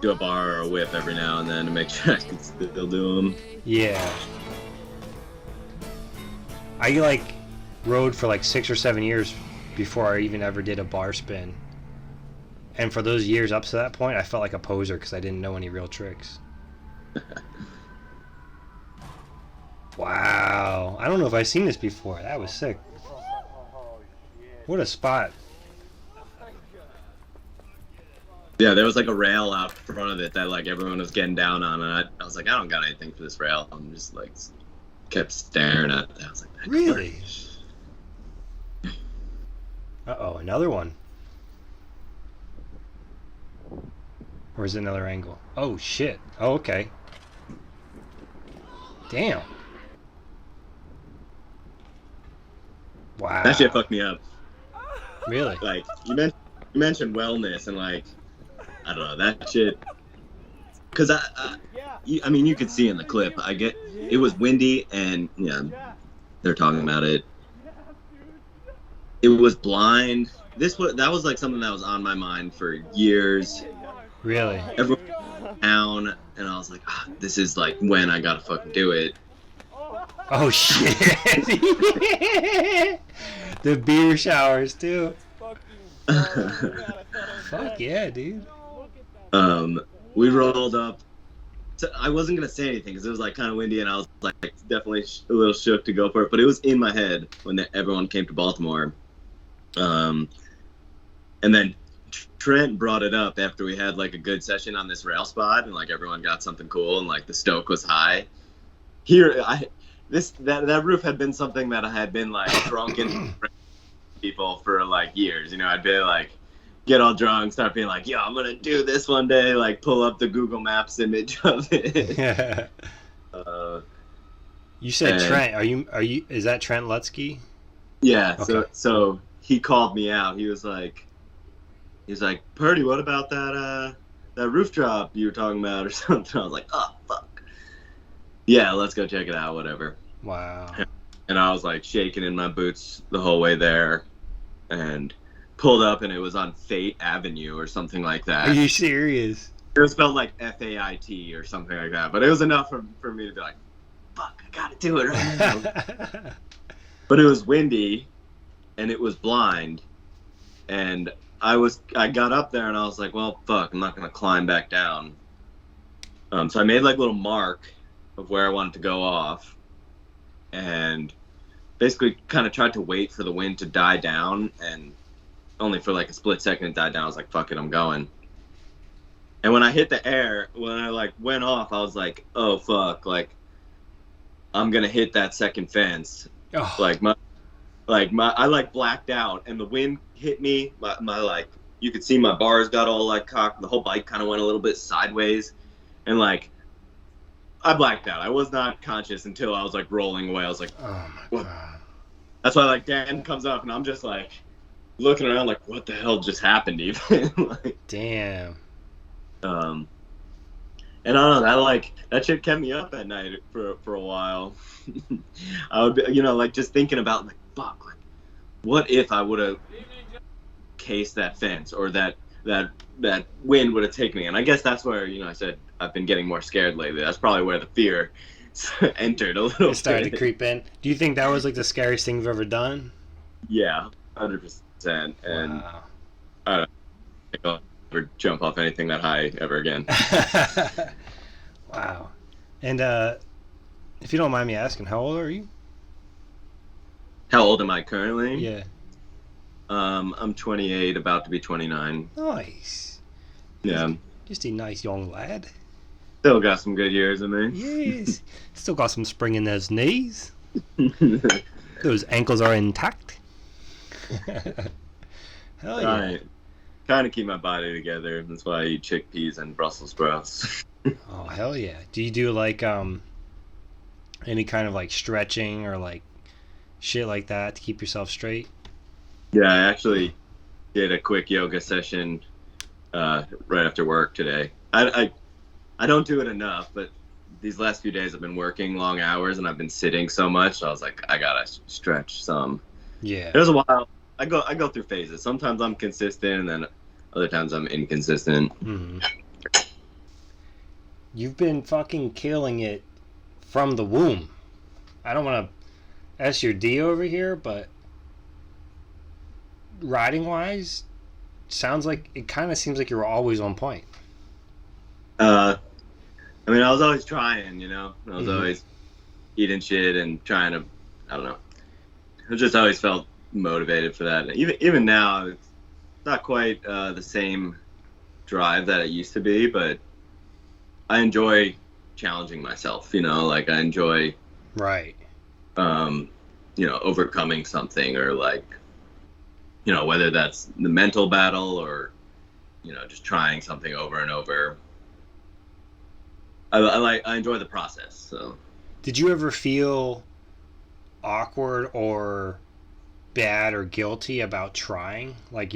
do a bar or a whip every now and then to make sure I can still do them. Yeah. I like rode for like 6 or 7 years before I even ever did a bar spin. And for those years up to that point, I felt like a poser because I didn't know any real tricks. Wow. I don't know if I've seen this before. That was sick. What a spot. Yeah, there was like a rail out front of it that like everyone was getting down on, and I was like, I don't got anything for this rail. I'm just like kept staring at it. I was like, really? Uh-oh, another one. Or is it another angle? Oh, shit. Oh, okay. Damn. Wow. That shit fucked me up. Really? Like, you mentioned wellness, and like, I don't know, that shit. Because I mean, you could see in the clip, it was windy, and yeah, they're talking about it. It was blind. That was like something that was on my mind for years. Really? Everyone was down, and I was like, this is like when I gotta fucking do it. Oh shit! The beer showers too. Fuck yeah, dude. We rolled up. I wasn't gonna say anything because it was like kind of windy, and I was like definitely a little shook to go for it. But it was in my head when everyone came to Baltimore, And then Trent brought it up after we had like a good session on this rail spot, and like everyone got something cool, and like the stoke was high. That roof had been something that I had been like drunken people for like years. You know, I'd be like, get all drunk, start being like, yo, I'm gonna do this one day, like pull up the Google Maps image of it. You said Trent. Are you? Is that Trent Lutsky? Yeah. Okay. So he called me out. He was like, Purdy, what about that roof drop you were talking about or something? I was like, oh fuck. Yeah, let's go check it out. Whatever. Wow. And I was like shaking in my boots the whole way there, and pulled up, and it was on Fate Avenue or something like that. Are you serious? It was spelled like FAIT or something like that, but it was enough for me to be like, fuck, I gotta do it right now. But it was windy, and it was blind, and I got up there, and I was like, well, fuck, I'm not gonna climb back down. So I made like a little mark of where I wanted to go off, and basically kind of tried to wait for the wind to die down, and only for like a split second it died down. I was like, fuck it, I'm going. And when I hit the air, when I like went off, I was like, oh fuck, like I'm gonna hit that second fence. Oh. I like blacked out, and the wind hit me. My like, you could see my bars got all like cocked. The whole bike kind of went a little bit sideways, and like I blacked out. I was not conscious until I was like rolling away. I was like, oh my god. That's why like Dan comes up, and I'm just like looking around like, what the hell just happened even? Like, damn. And I don't know, that shit kept me up at night for a while. I would be, like just thinking about like, fuck, like what if I would have cased that fence, or that wind would have taken me? And I guess that's where, I said I've been getting more scared lately. That's probably where the fear entered a little. It started bit. to creep in. Do you think that was like the scariest thing you've ever done? Yeah, 100%. And wow. I don't think I'll ever jump off anything that high ever again. Wow. And if you don't mind me asking, how old are you? How old am I currently? Yeah. I'm 28, about to be 29. Nice. Yeah. Just a nice young lad. Still got some good years in me. Yes. Still got some spring in those knees. Those ankles are intact. Hell yeah. Right. Kind of keep my body together. That's why I eat chickpeas and Brussels sprouts. Oh, hell yeah. Do you do like any kind of like stretching or like shit like that to keep yourself straight? Yeah, I actually did a quick yoga session right after work today. I don't do it enough, but these last few days I've been working long hours and I've been sitting so much. So I was like, I gotta stretch some. Yeah. There's a while. I go through phases. Sometimes I'm consistent, and then other times I'm inconsistent. Mm-hmm. You've been fucking killing it from the womb. I don't want to ask your D over here, but riding wise, it kind of seems like you're always on point. I mean, I was always trying, I was always eating shit and trying to, I don't know. I just always felt motivated for that. Even now, it's not quite the same drive that it used to be, but I enjoy challenging myself, like I enjoy right. Overcoming something, or like, whether that's the mental battle or, just trying something over and over. I enjoy the process. So did you ever feel awkward or bad or guilty about trying? Did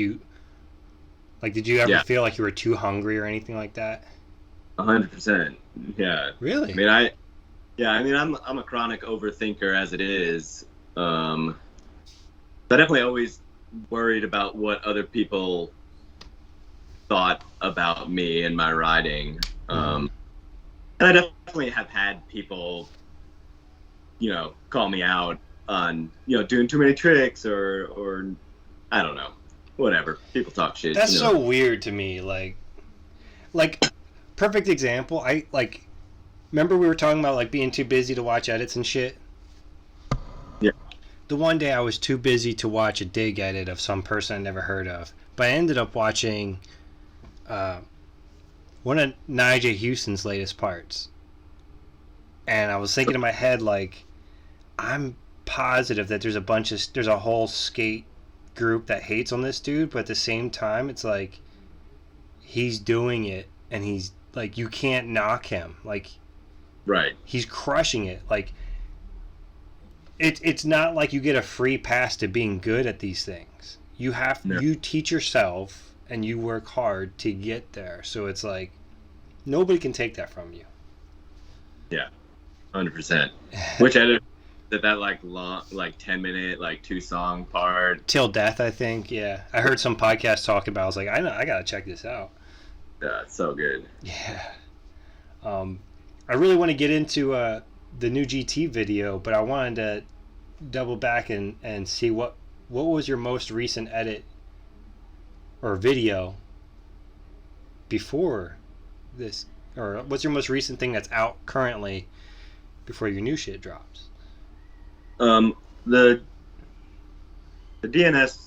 you ever feel like you were too hungry or anything like that? 100%. Yeah. Really? I mean, I'm a chronic overthinker as it is. I definitely always worried about what other people thought about me and my riding. And I definitely have had people, call me out on, doing too many tricks or I don't know, whatever. People talk shit. That's so weird to me. Like perfect example. Remember we were talking about like being too busy to watch edits and shit? Yeah. the one day I was too busy to watch a dig edit of some person I never heard of, but I ended up watching one of Nigel Houston's latest parts, and I was thinking in my head like, I'm positive that there's a whole skate group that hates on this dude, but at the same time, it's like he's doing it, and he's like, you can't knock him. Like, right, he's crushing it. Like, it's not like you get a free pass to being good at these things. You teach yourself and you work hard to get there. So it's like nobody can take that from you. Yeah, 100%. Which edit that like long, like 10-minute, like 2-song part? Till Death, I think. Yeah, I heard some podcast talk about. I was like, I gotta check this out. Yeah, it's so good. Yeah. I really want to get into the new GT video, but I wanted to double back and see what was your most recent edit or video before this, or what's your most recent thing that's out currently before your new shit drops? The DNS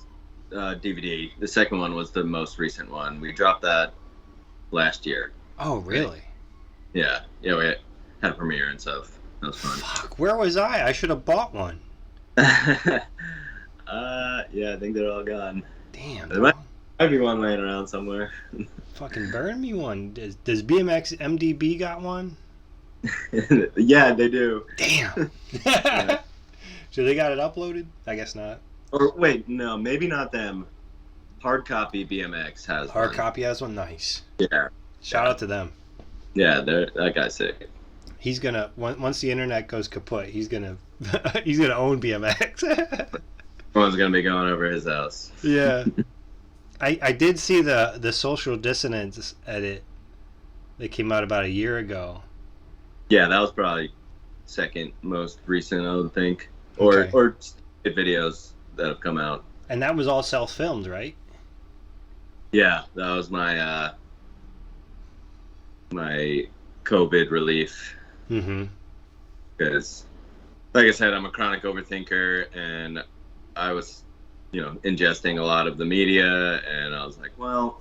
DVD, the second one was the most recent one. We dropped that last year. Oh, really? Yeah, we had a premiere and stuff. That was fun. Fuck, where was I? I should have bought one. Yeah, I think they're all gone. Damn. There might be one laying around somewhere. Fucking burn me one. Does BMX MDB got one? Yeah, they do. Damn. Yeah. So they got it uploaded? I guess not. Or wait, no, maybe not them. Hard Copy BMX has Hard one. Copy has one? Nice. Yeah. Shout out to them. Yeah, that guy's sick. He's gonna, once the internet goes kaput, he's gonna own BMX. Everyone's gonna be going over his house. Yeah. I did see the Social Dissonance edit that came out about a year ago. Yeah, that was probably second most recent, I would think. Or Okay. or videos that have come out. And that was all self-filmed, right? Yeah, that was my my COVID relief. Mm-hmm. Because, like I said, I'm a chronic overthinker, and I was, ingesting a lot of the media, and I was like, well,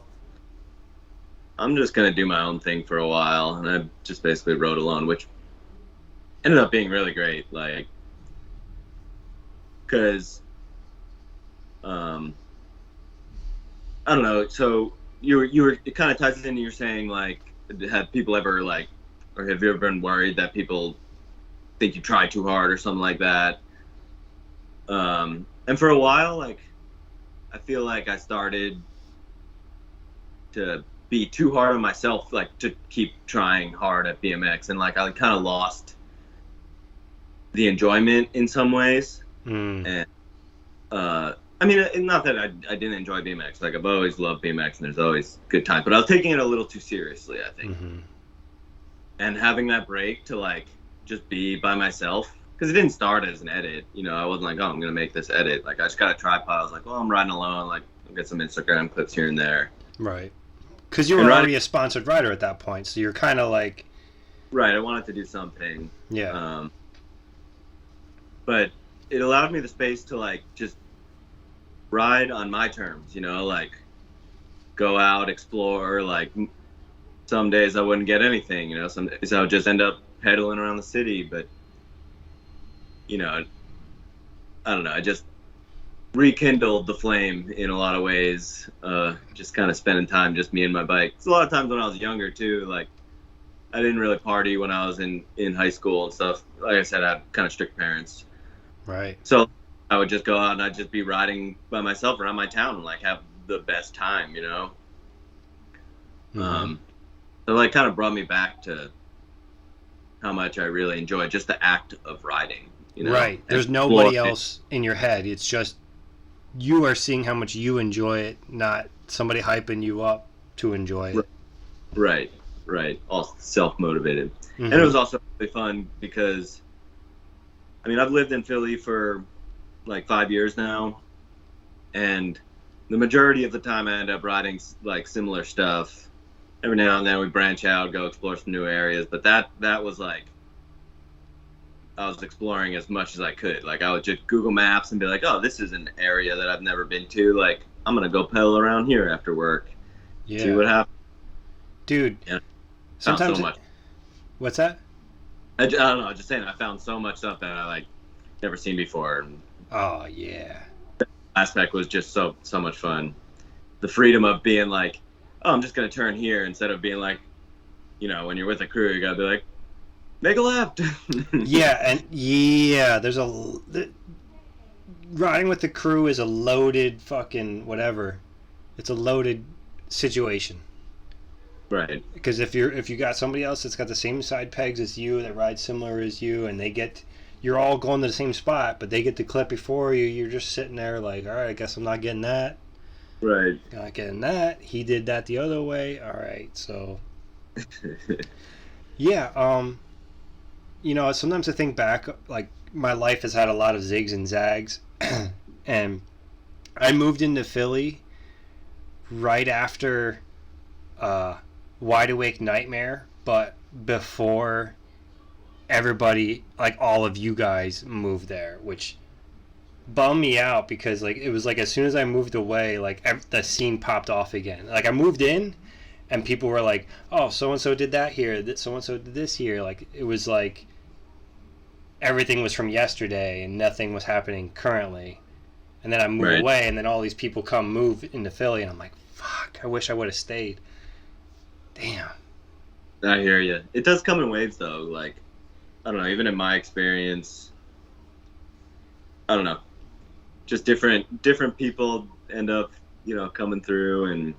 I'm just going to do my own thing for a while, and I just basically wrote alone, which ended up being really great, like, because, I don't know, so you were, it kind of ties into, you're saying, like, have people ever, like, or have you ever been worried that people think you try too hard or something like that? And for a while, like, I feel like I started to be too hard on myself, like, to keep trying hard at BMX, and like I kind of lost the enjoyment in some ways. And I mean, not that I didn't enjoy BMX. Like, I've always loved BMX, and there's always good times, but I was taking it a little too seriously, I think. Mm-hmm. And having that break to, like, just be by myself, because it didn't start as an edit. I wasn't like, oh, I'm gonna make this edit. Like, I just got a tripod. I was like, well, I'm riding alone. Like, I'll get some Instagram clips here and there. Right. Because you were already a sponsored rider at that point, so you're kind of like... Right, I wanted to do something. Yeah. But it allowed me the space to, like, just ride on my terms, like, go out, explore. Like, some days I wouldn't get anything, some days I would just end up pedaling around the city. But, I don't know, I just rekindled the flame in a lot of ways, just kind of spending time, just me and my bike. It's a lot of times when I was younger too, like, I didn't really party when I was in high school and stuff. Like I said, I have kind of strict parents. Right. So I would just go out and I'd just be riding by myself around my town and, like, have the best time, Mm-hmm. So, like, kind of brought me back to how much I really enjoy just the act of riding, Right. There's nobody else in your head. It's just you are seeing how much you enjoy it, not somebody hyping you up to enjoy it. Right. All self-motivated. Mm-hmm. And it was also really fun because, I mean, I've lived in Philly for like 5 years now, and the majority of the time I end up riding, like, similar stuff. Every now and then we branch out, go explore some new areas, but that was, like, I was exploring as much as I could. Like I would just Google Maps and be like, oh, this is an area that I've never been to. Like I'm gonna go pedal around here after work. Yeah. See what happens. Dude. Yeah. Sometimes. So much. What's that? I don't know. Just saying, I found so much stuff that I like never seen before. And Oh yeah. aspect was just so much fun. The freedom of being like, oh, I'm just gonna turn here instead of being like, you know, when you're with a crew, you gotta be like, make a left. There's riding with the crew is a loaded fucking whatever. It's a loaded situation. Right. Because if you got somebody else that's got the same side pegs as you, that rides similar as you, and you're all going to the same spot, but they get the clip before you, you're just sitting there like, all right, I guess I'm not getting that. Right. Not getting that. He did that the other way. All right, so yeah. You know, sometimes I think back, like my life has had a lot of zigs and zags, and I moved into Philly right after Wide Awake Nightmare, but before everybody, like all of you guys, moved there, which bummed me out because like it was like as soon as I moved away, like the scene popped off again. Like I moved in, and people were like, "Oh, so and so did that here. That so and so did this here." Like it was like everything was from yesterday, and nothing was happening currently. And then I moved away, and then all these people move into Philly, and I'm like, "Fuck! I wish I would have stayed." Damn. I hear you. It does come in waves, though. Like, I don't know. Even in my experience, I don't know. Just different people end up, you know, coming through, and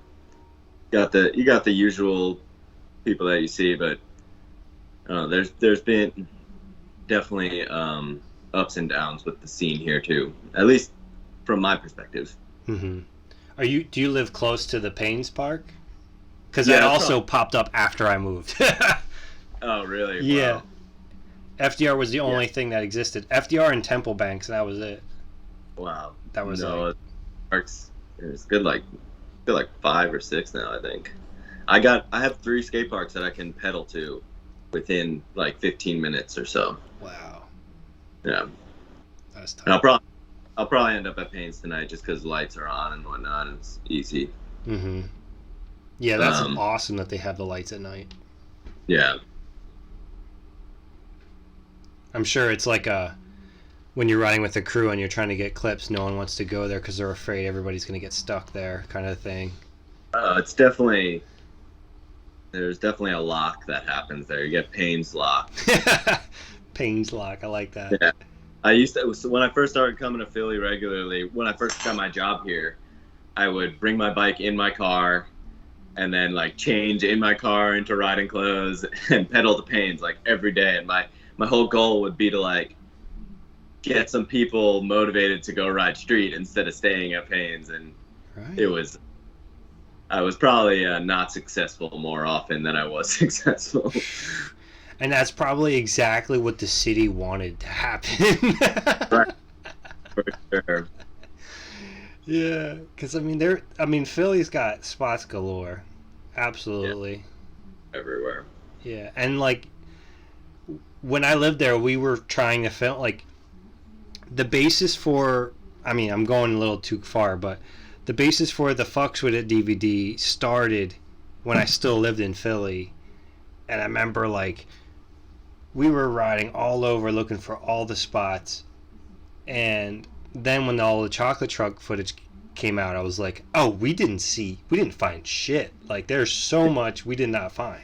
you got the usual people that you see, but I don't know. There's been definitely ups and downs with the scene here too. At least from my perspective. Mm-hmm. Do you live close to the Paynes Park? Because Yeah, that also popped up after I moved. Oh, really? Yeah. Wow. FDR was the only thing that existed. FDR and Temple Banks, and that was it. Wow. That was no, it. Parks. It's good like 5 or 6 now, I think. I have 3 skate parks that I can pedal to within like 15 minutes or so. Wow. Yeah. That's tough. And I'll probably end up at Paynes tonight just because lights are on and whatnot. And it's easy. Mm-hmm. Yeah, that's awesome that they have the lights at night. Yeah. I'm sure it's like when you're riding with a crew and you're trying to get clips, no one wants to go there because they're afraid everybody's going to get stuck there, kind of thing. There's definitely a lock that happens there. You get Paynes lock. Paynes lock, I like that. Yeah. When I first started coming to Philly regularly, when I first got my job here, I would bring my bike in my car and then like change in my car into riding clothes and pedal to Paynes like every day. And my whole goal would be to like get some people motivated to go ride street instead of staying at Paynes. And I was probably not successful more often than I was successful. And that's probably exactly what the city wanted to happen. Right. For sure. Yeah, because Philly's got spots galore, absolutely. Yeah. Everywhere. Yeah, and like when I lived there, we were trying to film like the basis for. I'm going a little too far, but the basis for the Fucks With It DVD started when I still lived in Philly, and I remember like we were riding all over looking for all the spots, and then when all the chocolate truck footage came out, I was like, oh, we didn't find shit. Like there's so much we did not find.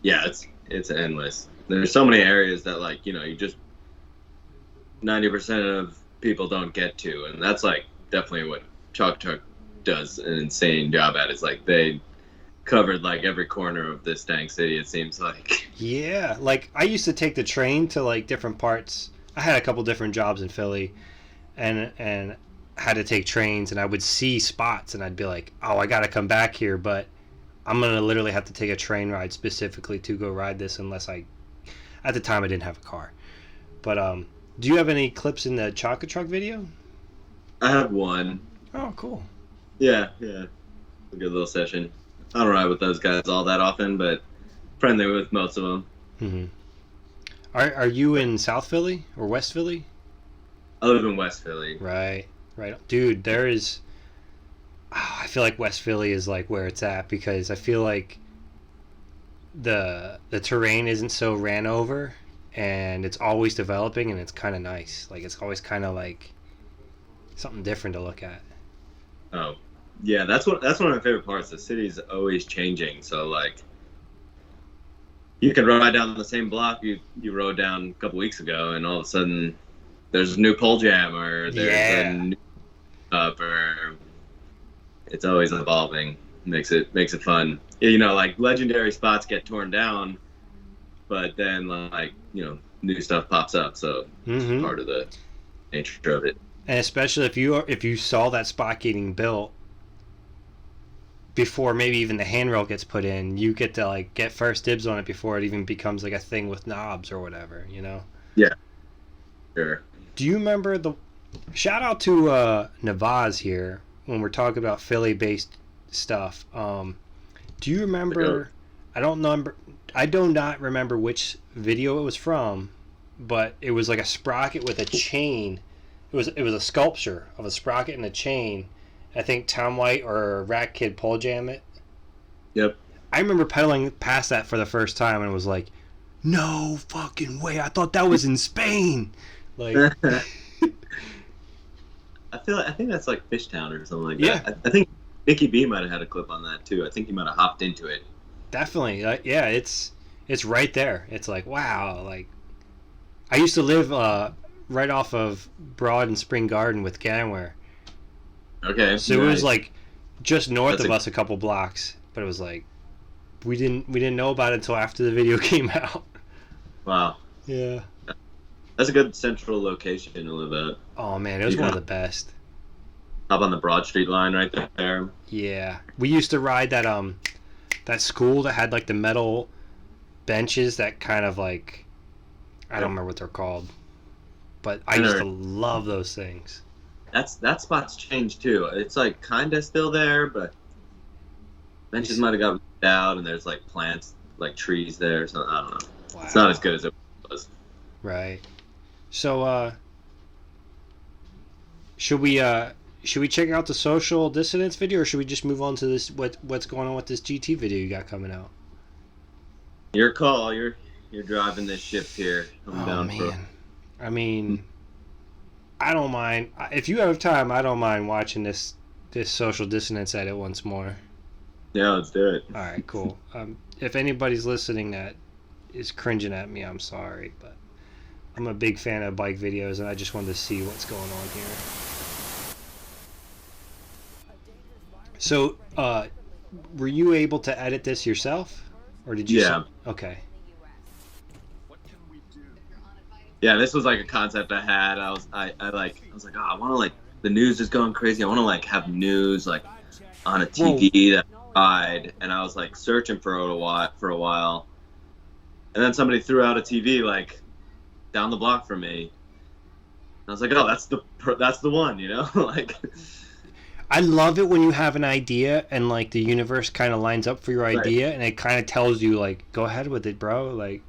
Yeah, it's endless. There's so many areas that like, you know, you just 90% of people don't get to, and that's like definitely what Chocolate Truck does an insane job at. It's like they covered like every corner of this dang city, it seems like. Yeah, like I used to take the train to like different parts. I had a couple different jobs in Philly, and had to take trains, and I would see spots, and I'd be like, oh, I gotta come back here, but I'm gonna literally have to take a train ride specifically to go ride this, unless at the time I didn't have a car. But do you have any clips in the Chocolate Truck video? I have one. Oh, cool. Yeah, a good little session. I don't ride with those guys all that often, but friendly with most of them. Mm-hmm. Are you in South Philly or West Philly? I live in West Philly. Right. Dude, there is. I feel like West Philly is like where it's at because I feel like the terrain isn't so ran over, and it's always developing, and it's kind of nice. Like it's always kind of like something different to look at. Oh, yeah, that's one of my favorite parts. The city's always changing, so like you can ride down the same block you rode down a couple weeks ago, and all of a sudden there's a new pole jam or there's a new up or it's always evolving. Makes it fun. You know, like legendary spots get torn down, but then like new stuff pops up. So it's part of the nature of it. And especially if you saw that spot getting built before maybe even the handrail gets put in, you get to like get first dibs on it before it even becomes like a thing with knobs or whatever, you know? Yeah. Sure. Do you remember shout out to Navaz here when we're talking about Philly based stuff. Do you remember I do not remember which video it was from, but it was like a sprocket with a chain. It was a sculpture of a sprocket and a chain. I think Tom White or Rat Kid pole jam it. Yep. I remember pedaling past that for the first time and was like, no fucking way. I thought that was in Spain. Like I think that's like Fishtown or something like yeah. that. I think Nicky B might have had a clip on that too. I think he might have hopped into it. Definitely. Yeah, it's right there. It's like, wow. Like I used to live right off of Broad and Spring Garden with Ganware. Okay. So it was like just north of us a couple blocks, but it was like we didn't know about it until after the video came out. Wow. Yeah. That's a good central location to live at. Oh man, it was one of the best. Up on the Broad Street line right there. Yeah. We used to ride that school that had like the metal benches that kind of like I don't remember what they're called. But I used to love those things. That spot's changed too. It's like kinda still there, but benches might have got moved out, and there's like plants, like trees there. So I don't know. Wow. It's not as good as it was. Right. So should we check out the social dissonance video, or should we just move on to this what's going on with this GT video you got coming out? Your call. You're driving this ship here. I'm down man. for. I mean, I don't mind. If you have time, I don't mind watching this social dissonance edit once more. Yeah, let's do it. All right, cool. If anybody's listening that is cringing at me, I'm sorry, but I'm a big fan of bike videos, and I just wanted to see what's going on here. So, were you able to edit this yourself, or did you? Yeah. Okay. Yeah, this was like a concept I had. I was like, oh, I want to like the news is going crazy. I want to like have news like on a TV that ride, and I was like searching for a while, and then somebody threw out a TV like down the block from me. And I was like, oh, that's the one, you know, like. I love it when you have an idea and like the universe kind of lines up for your idea, and it kind of tells you like, go ahead with it, bro. Like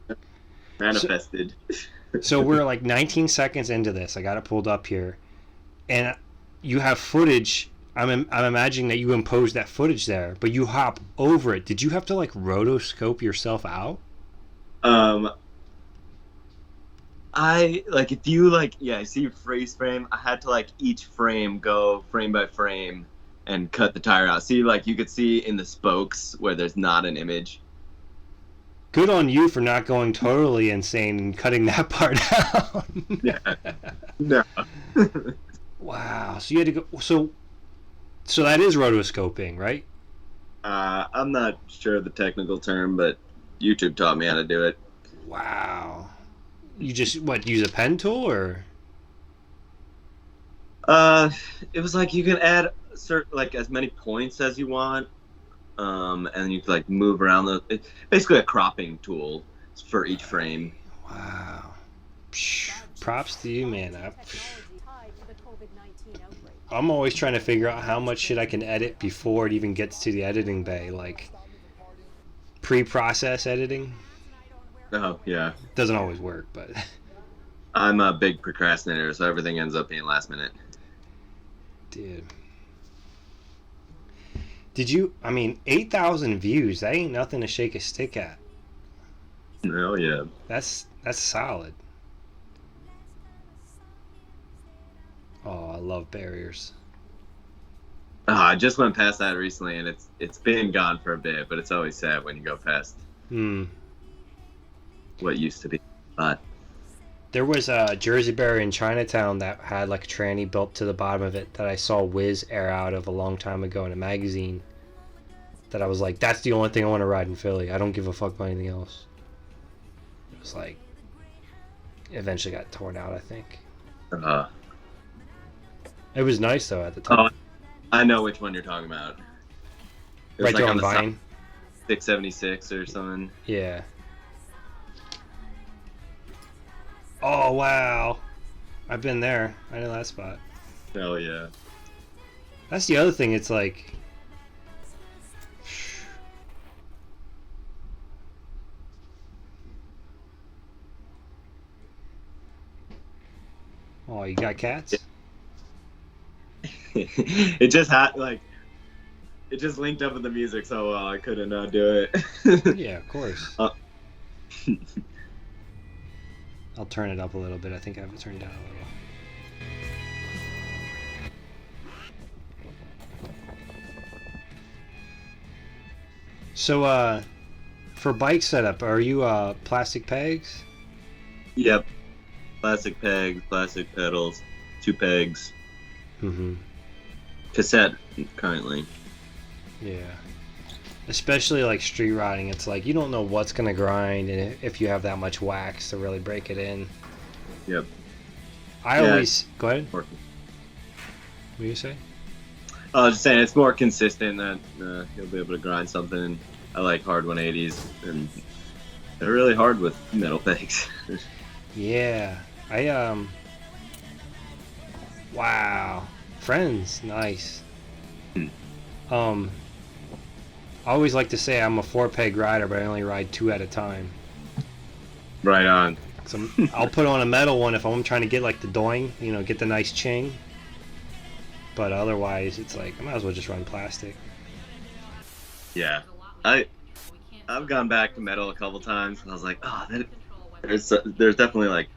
manifested. So we're like 19 seconds into this. I got it pulled up here, and you have footage. I'm imagining that you imposed that footage there, but you hop over it. Did you have to like rotoscope yourself out? I like if you like I see freeze frame. I had to like each frame go frame by frame and cut the tire out. See, like you could see in the spokes where there's not an image. Good on you for not going totally insane and cutting that part out. Yeah. No. Wow. So you had to go. So that is rotoscoping, right? I'm not sure of the technical term, but YouTube taught me how to do it. Wow. You just use a pen tool or? It was like you can add like as many points as you want. And you can like move around it's basically a cropping tool for each frame. Wow. Props to you, man. I'm always trying to figure out how much shit I can edit before it even gets to the editing bay, like pre-process editing. Oh yeah. Doesn't always work, but I'm a big procrastinator, so everything ends up being last minute. dude. Did you? I mean, 8,000 views. That ain't nothing to shake a stick at. Oh yeah. That's solid. Oh, I love barriers. I just went past that recently, and it's been gone for a bit, but it's always sad when you go past what used to be. But there was a Jersey barrier in Chinatown that had like a tranny built to the bottom of it that I saw Wiz air out of a long time ago in a magazine. That I was like, that's the only thing I want to ride in Philly. I don't give a fuck about anything else. It was like, it eventually got torn out, I think. It was nice though at the time. Oh, I know which one you're talking about. It was Right there on the Vine. 676 or something. Yeah. Oh wow, I've been there. I know that spot. Oh yeah. That's the other thing. It's like, oh, you got cats? It just had like, it just linked up with the music so well I couldn't not do it. Yeah, of course. I'll turn it up a little bit. I think I have it turned down a little. So, for bike setup, are you plastic pegs? Yep. Plastic pegs, plastic pedals, 2 pegs. Mm-hmm. Cassette currently. Yeah. Especially like street riding, it's like you don't know what's gonna grind, and if you have that much wax to really break it in. Yep. I always go ahead. More, what do you say? I was just saying it's more consistent that you'll be able to grind something. I like hard 180s, and they're really hard with metal pegs. Yeah, wow, friends, nice. I always like to say I'm a 4-peg rider, but I only ride 2 at a time. Right on. So I'll put on a metal one if I'm trying to get like the doing, get the nice ching. But otherwise, it's like I might as well just run plastic. Yeah, I've gone back to metal a couple times, and I was like, oh, there's definitely like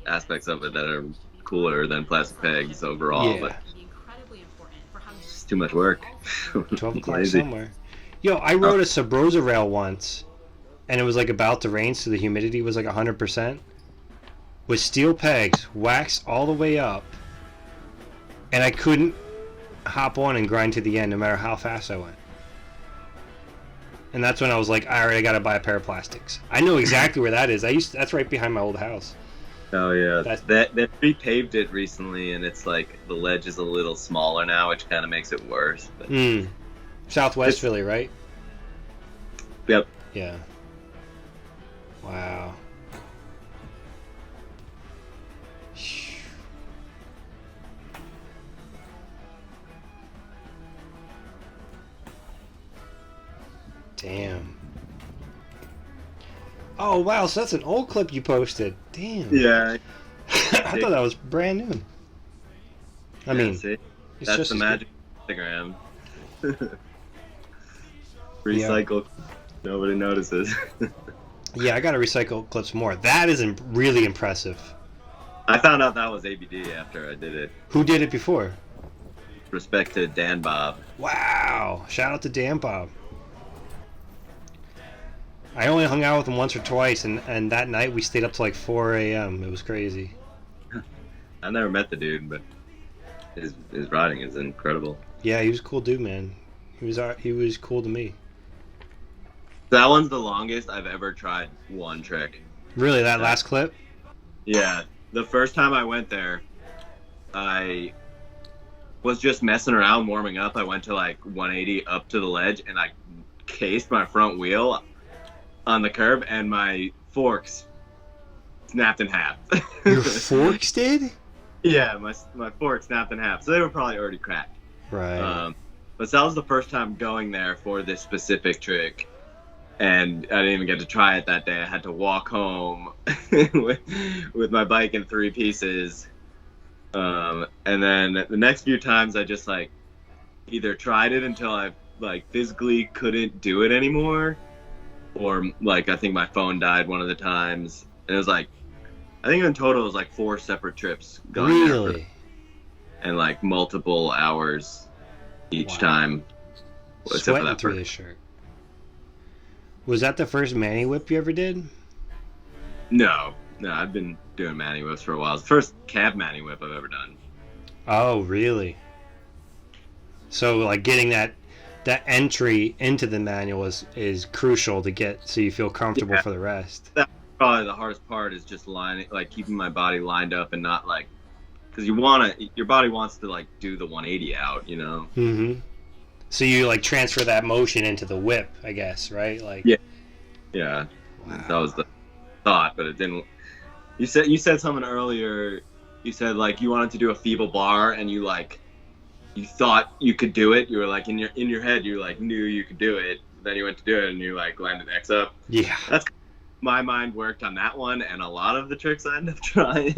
aspects of it that are cooler than plastic pegs overall, but it's just too much work. 12 o'clock Lazy. somewhere. Yo, I rode a Sabrosa rail once, and it was like about to rain, so the humidity was like 100%. With steel pegs, waxed all the way up, and I couldn't hop on and grind to the end no matter how fast I went. And that's when I was like, all right, I gotta buy a pair of plastics. I know exactly where that is. That's right behind my old house. Oh yeah, they repaved it recently, and it's like the ledge is a little smaller now, which kind of makes it worse. But Southwest Philly, right? Yep. Yeah. Wow. Damn. Oh wow, so that's an old clip you posted. Damn. Yeah. I thought that was brand new. I mean, see? it's That's just the as magic of Instagram. Recycle. Nobody notices. Yeah, I gotta recycle clips more. That is really impressive. I found out that was ABD after I did it. Who did it before? Respect to Dan Bob. Wow! Shout out to Dan Bob. I only hung out with him once or twice, and that night we stayed up to like 4 a.m. It was crazy. I never met the dude, but his riding is incredible. Yeah, he was a cool dude, man. He was cool to me. That one's the longest I've ever tried one trick. Really, that last clip? Yeah. The first time I went there, I was just messing around, warming up. I went to like 180 up to the ledge, and I cased my front wheel on the curb, and my forks snapped in half. Your forks did? Yeah, my forks snapped in half. So they were probably already cracked. Right. But that was the first time going there for this specific trick. and I didn't even get to try it that day. I had to walk home with my bike in 3 pieces. And then the next few times I just like either tried it until I like physically couldn't do it anymore, or like I think my phone died one of the times. And it was like, I think in total it was like 4 separate trips going there Really? and like multiple hours each time. Except for Sweating that through first. this shirt. Was that the first Manny whip you ever did? No, I've been doing Manny whips for a while. It's the first cab Manny whip I've ever done. Oh, really? So like getting that entry into the manual is crucial to get so you feel comfortable for the rest. That's probably the hardest part, is just keeping my body lined up and not like, because your body wants to like do the 180 out, you know. Mm-hmm. So you like transfer that motion into the whip, I guess, right? Like. Yeah. Wow. That was the thought, but it didn't. You said something earlier. You said like you wanted to do a feeble bar, and you thought you could do it. You were like in your head, you like knew you could do it. Then you went to do it, and you like landed X up. Yeah. That's my mind worked on that one, and a lot of the tricks I end up trying.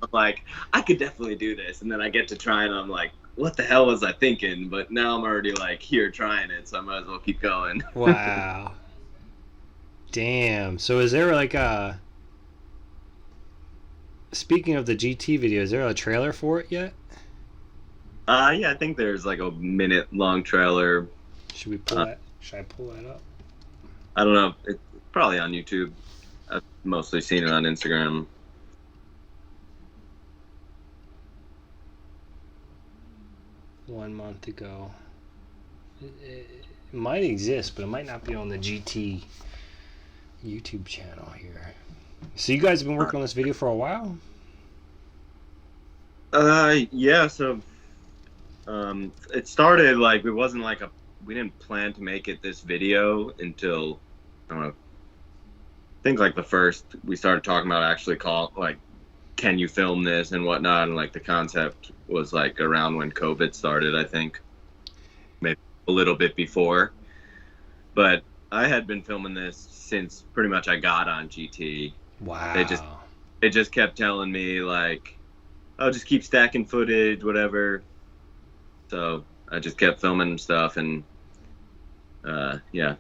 I'm like, I could definitely do this, and then I get to try, and I'm like, what the hell was I thinking? But now I'm already like here trying it, so I might as well keep going. Wow. Damn. So is there like speaking of the GT video, is there a trailer for it yet? Yeah, I think there's like a minute-long trailer. Should we pull that? Should I pull that up? I don't know. It's probably on YouTube. I've mostly seen it on Instagram. One month ago. It might exist, but it might not be on the GT YouTube channel here. So you guys have been working on this video for a while? Yeah. So, it started like it wasn't like we didn't plan to make it this video until I don't know. I think like the first we started talking about actually can you film this and whatnot, and like the concept was like around when COVID started, I think, maybe a little bit before. But I had been filming this since pretty much I got on GT. Wow. They just kept telling me like, oh, just keep stacking footage, whatever. So I just kept filming stuff, and yeah. Damn.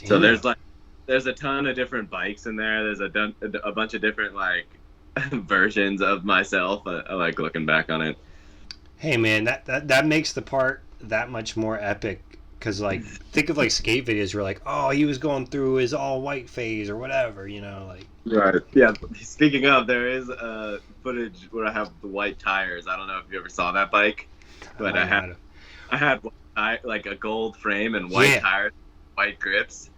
So there's a ton of different bikes in there. There's a bunch of different like versions of myself. I like looking back on it. Hey man, that makes the part that much more epic. Because, like, think of, like, skate videos where, like, oh, he was going through his all-white phase or whatever, you know, like. Right. Yeah. Speaking of, there is footage where I have the white tires. I don't know if you ever saw that bike, but I had like a gold frame and white tires, white grips.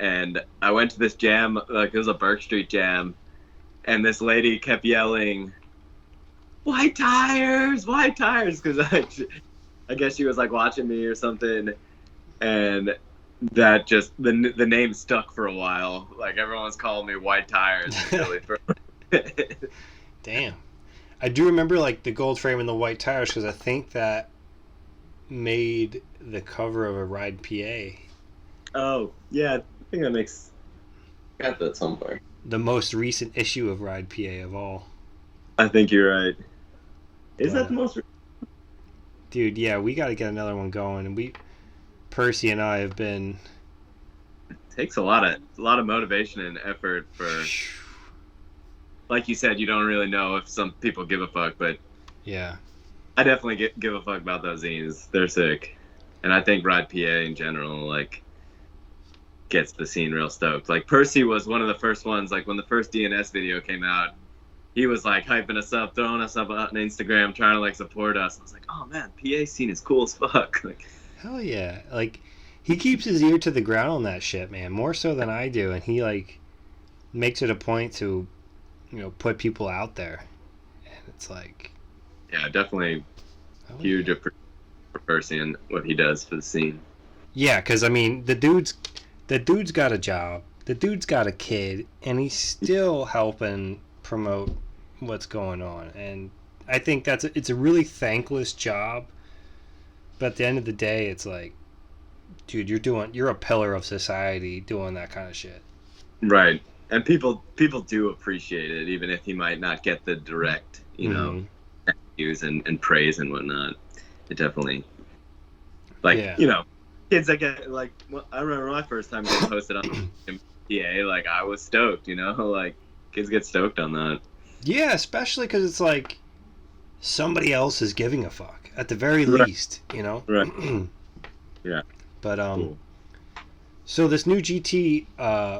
And I went to this jam, like, it was a Burke Street jam, and this lady kept yelling, white tires, because I guess she was, like, watching me or something. And that just the name stuck for a while. Like everyone was calling me White Tires really for. Damn, I do remember like the gold frame and the white tires because I think that made the cover of a Ride PA. Oh yeah, I think that makes. Got that somewhere. The most recent issue of Ride PA of all. I think you're right. Is that the most? Dude, yeah, we got to get another one going, and Percy and I have been. It takes a lot of motivation and effort for. Like you said, you don't really know if some people give a fuck, but. Yeah. I definitely give a fuck about those zines. They're sick, and I think Ride PA in general like. Gets the scene real stoked. Like Percy was one of the first ones. Like when the first DNS video came out, he was like hyping us up, throwing us up on Instagram, trying to like support us. I was like, oh man, PA scene is cool as fuck. Like. Hell yeah. Like, he keeps his ear to the ground on that shit, man. More so than I do. And he, like, makes it a point to, you know, put people out there. And it's like... Yeah, definitely huge for Percy and what he does for the scene. Yeah, because, I mean, the dude's got a job. The dude's got a kid. And he's still helping promote what's going on. And I think it's a really thankless job. But at the end of the day, it's like, Dude, you're a pillar of society doing that kind of shit. Right. And people do appreciate it, even if he might not get the direct, Mhm. views and praise and whatnot. It definitely, like, Yeah. kids that get, like, I remember my first time getting posted on PA, like, I was stoked, like, kids get stoked on that. Yeah, especially because it's like somebody else is giving a fuck at the very Right. least, Right. Yeah. But Cool. so this new GT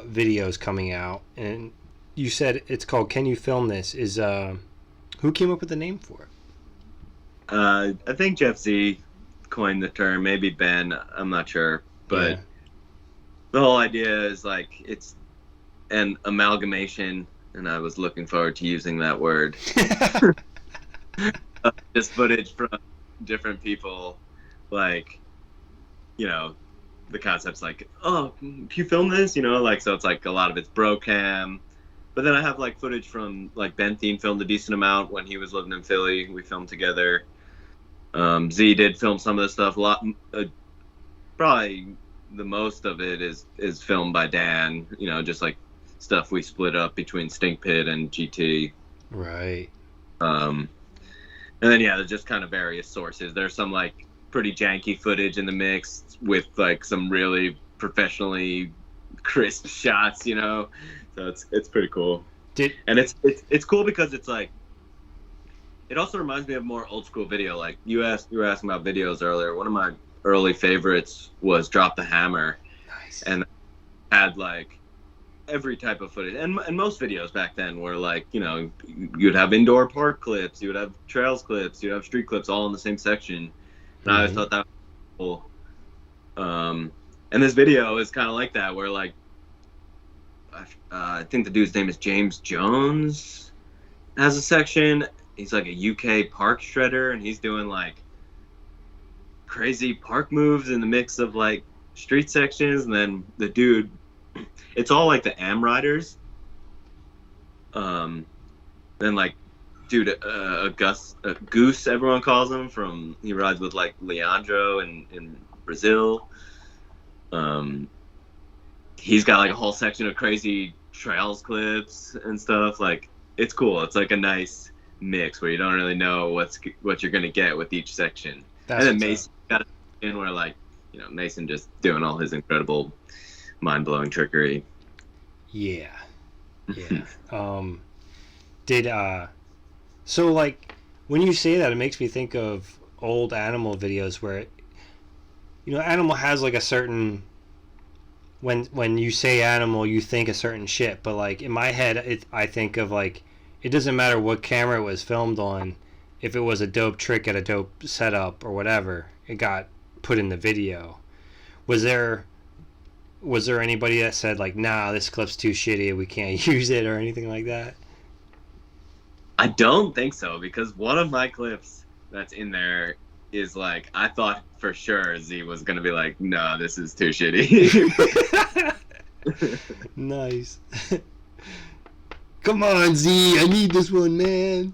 video is coming out, and you said it's called "Can You Film This?" Is who came up with the name for it? I think Jeff Z coined the term, maybe Ben, I'm not sure, but Yeah. the whole idea is like it's an amalgamation, and I was looking forward to using that word. Just footage from different people, like, the concept's like, oh, can you film this? Like, so it's like a lot of it's bro cam, but then I have like footage from, like, Ben Thien filmed a decent amount when he was living in Philly. We filmed together. Z did film some of the stuff. Probably the most of it is filmed by Dan. Just like stuff we split up between Stink Pit and GT. Right. And then there's just kind of various sources. There's some like pretty janky footage in the mix with like some really professionally crisp shots. So it's pretty cool. And it's cool because it's like, it also reminds me of more old school video. Like you were asking about videos earlier. One of my early favorites was Drop the Hammer. Nice. And had like every type of footage, and most videos back then were like, you'd have indoor park clips, you would have trails clips, you'd have street clips all in the same section. And I always thought that was cool. And this video is kind of like that, where like I think the dude's name is James Jones, has a section. He's like a UK park shredder, and he's doing like crazy park moves in the mix of like street sections. And then the dude, it's all like the Am Riders. Then like, dude, a Goose, everyone calls him, he rides with like Leandro in Brazil. He's got like a whole section of crazy trails clips and stuff. Like, it's cool. It's like a nice mix where you don't really know what you're gonna get with each section. And then Mason got in where, like, Mason just doing all his incredible mind-blowing trickery. Yeah. So like when you say that, it makes me think of old Animal videos where Animal has like a certain, when you say Animal you think a certain shit, but like in my head I think of like, it doesn't matter what camera it was filmed on, if it was a dope trick at a dope setup or whatever, it got put in the video. Was there anybody that said like, nah, this clip's too shitty, we can't use it, or anything like that? I don't think so, because one of my clips that's in there is like, I thought for sure Z was gonna be like, no, this is too shitty. Nice. Come on, Z, I need this one, man.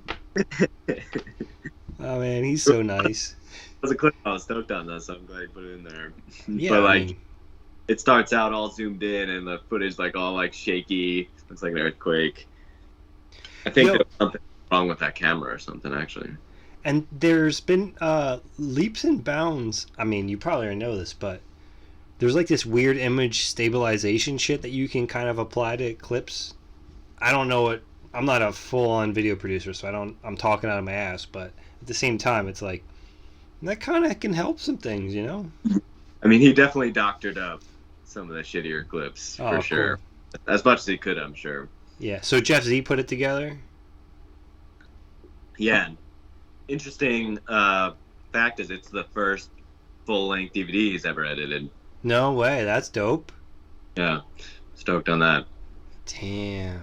Oh man, he's so nice. It was a clip I was stoked on, though, so I'm glad you put it in there. Yeah, but like, it starts out all zoomed in, and the footage like all like shaky, looks like an earthquake. I think there's something wrong with that camera or something, actually. And there's been leaps and bounds. I mean, you probably already know this, but there's like this weird image stabilization shit that you can kind of apply to clips. I don't know what. I'm not a full-on video producer, so I'm talking out of my ass. But at the same time, it's like that kind of can help some things, I mean, he definitely doctored up some of the shittier clips for sure, as much as he could, I'm sure. Yeah. So Jeff Z put it together. Yeah. Interesting fact is, it's the first full-length DVD he's ever edited. No way. That's dope. Yeah. Stoked on that. Damn.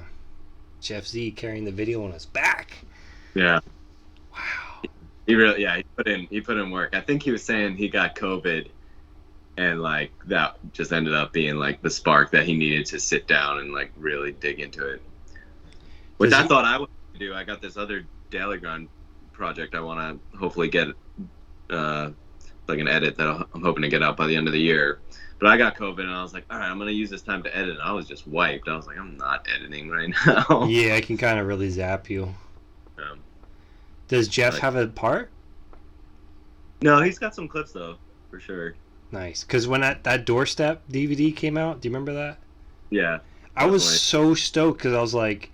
Jeff Z carrying the video on his back. Yeah. Wow. He put in work. I think he was saying he got COVID, and like that just ended up being like the spark that he needed to sit down and like really dig into it. Which I thought I would do. I got this other Daily Grind project I want to hopefully get like an edit that I'm hoping to get out by the end of the year. But I got COVID, and I was like, all right, I'm gonna use this time to edit. And I was just wiped. I was like, I'm not editing right now. Yeah, I can kind of really zap you. Does Jeff have a part? No, he's got some clips though, for sure. Nice, because when that Doorstep DVD came out, do you remember that? Yeah. I was so stoked because I was like,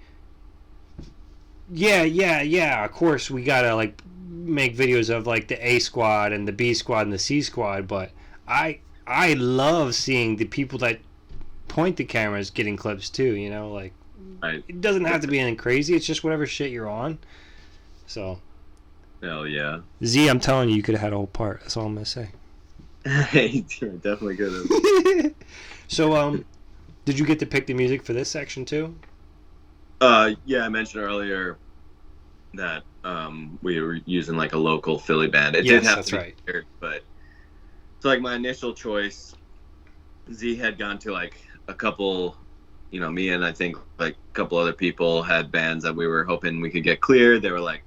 yeah. Of course, we gotta like make videos of like the A squad and the B squad and the C squad, but I love seeing the people that point the cameras getting clips too. You know, like it doesn't have to be anything crazy. It's just whatever shit you're on. So. Hell yeah. Z, I'm telling you, you could have had a whole part. That's all I'm gonna say. Hey, definitely could have. So, did you get to pick the music for this section too? Yeah, I mentioned earlier that we were using like a local Philly band. It did have to be weird, but so like my initial choice, Z had gone to like a couple, you know, me and I think like a couple other people had bands that we were hoping we could get cleared. They were like,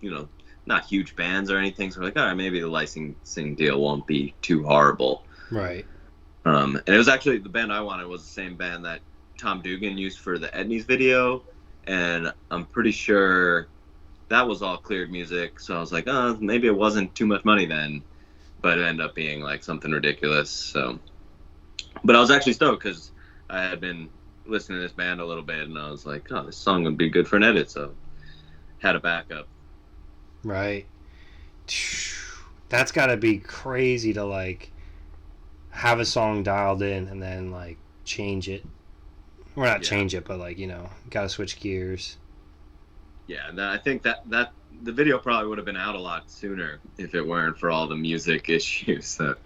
you know, not huge bands or anything. So we're like, all right, maybe the licensing deal won't be too horrible. Right. And it was actually the band I wanted was the same band that Tom Dugan used for the Edney's video. And I'm pretty sure that was all cleared music. So I was like, oh, maybe it wasn't too much money then. But it ended up being like something ridiculous. So, but I was actually stoked because I had been listening to this band a little bit and I was like, oh, this song would be good for an edit. So had a backup. Right. That's got to be crazy to like have a song dialed in and then like change it. Or not change it, but like, you know, got to switch gears. Yeah, and I think that the video probably would have been out a lot sooner if it weren't for all the music issues that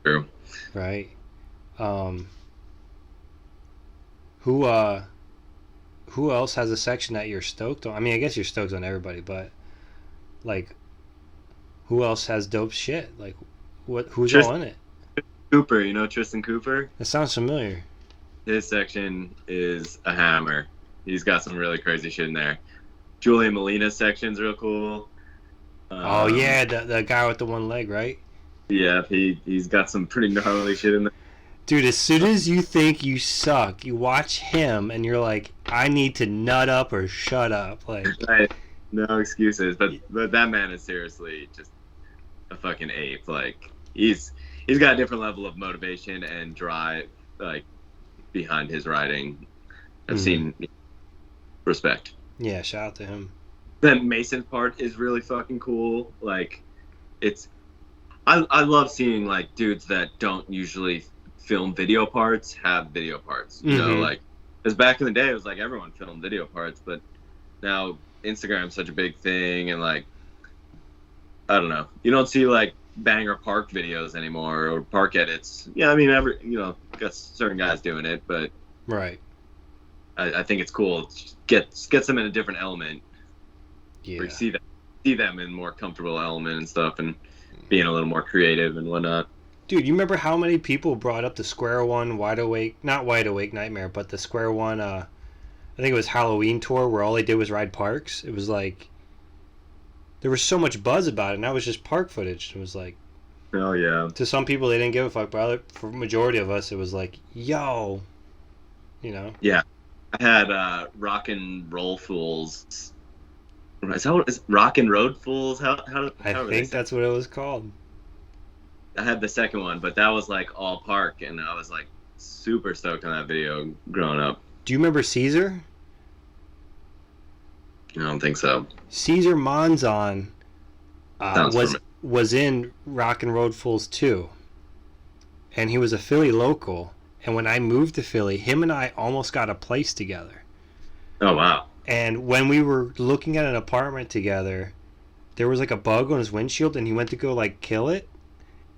true. Right. Who else has a section that you're stoked on? I mean, I guess you're stoked on everybody, but like, who else has dope shit? Like, who's all in it? Cooper, you know Tristan Cooper? That sounds familiar. His section is a hammer. He's got some really crazy shit in there. Julian Molina's section's real cool. Oh yeah, the guy with the one leg, right? Yeah, he's got some pretty gnarly shit in there. Dude, as soon as you think you suck, you watch him and you're like, I need to nut up or shut up. Like, right. No excuses, but that man is seriously just a fucking ape. Like he's got a different level of motivation and drive like behind his riding. I've seen respect. Yeah, shout out to him. Then Mason's part is really fucking cool. Like I love seeing like dudes that don't usually film video parts have video parts. You know, like because back in the day it was like everyone filmed video parts, but now Instagram's such a big thing, and like I don't know, you don't see like banger park videos anymore or park edits. Yeah, I mean got certain guys doing it, but right. I think it's cool. Gets them in a different element. Yeah. Where you see them in more comfortable element and stuff, and being a little more creative and whatnot. Dude, you remember how many people brought up the Square One not Wide Awake Nightmare, but the Square One, I think it was Halloween tour where all they did was ride parks? It was like, there was so much buzz about it, and that was just park footage. It was like, oh yeah. To some people, they didn't give a fuck, but for the majority of us, it was like, yo, you know? Yeah. I had Rock and Roll Fools. Is Rock and Road Fools? How I think that's what it was called. I had the second one, but that was like all park, and I was like super stoked on that video growing up. Do you remember Caesar? I don't think so. Caesar Monzon was in Rock and Road Fools 2, and he was a Philly local. And when I moved to Philly, him and I almost got a place together. Oh wow! And when we were looking at an apartment together, there was like a bug on his windshield, and he went to go like kill it,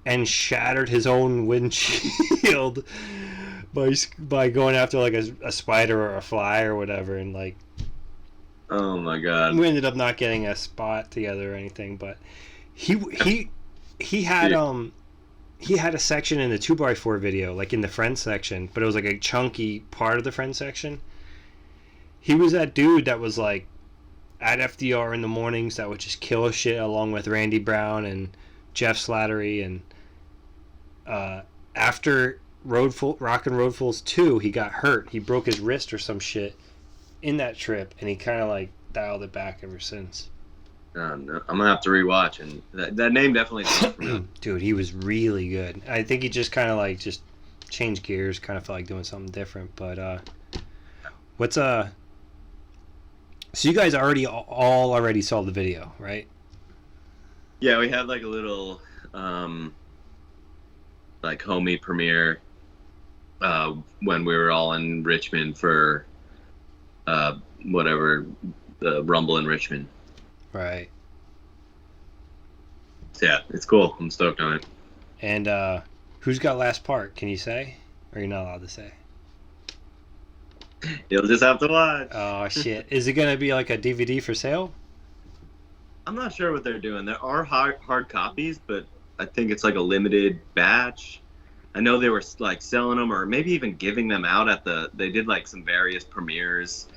and shattered his own windshield by going after like a spider or a fly or whatever, and like. Oh my god! We ended up not getting a spot together or anything, but he had he had a section in the 2x4 video, like in the friend section, but it was like a chunky part of the friend section. He was that dude that was like at FDR in the mornings that would just kill shit along with Randy Brown and Jeff Slattery, and after Rockin' Road Fools 2, he got hurt. He broke his wrist or some shit in that trip, and he kind of like dialed it back ever since. No, I'm gonna have to rewatch, and that name definitely sounds familiar. Dude, he was really good. I think he just kind of like just changed gears, kind of felt like doing something different. But what's so you guys already saw the video, right? Yeah, we had like a little like homie premiere when we were all in Richmond for whatever, the Rumble in Richmond. Right. So yeah, it's cool. I'm stoked on it. And who's got last part? Can you say? Or you're not allowed to say? You'll just have to watch. Oh, shit. Is it going to be like a DVD for sale? I'm not sure what they're doing. There are hard copies, but I think it's like a limited batch. I know they were like selling them or maybe even giving them out they did like some various premieres.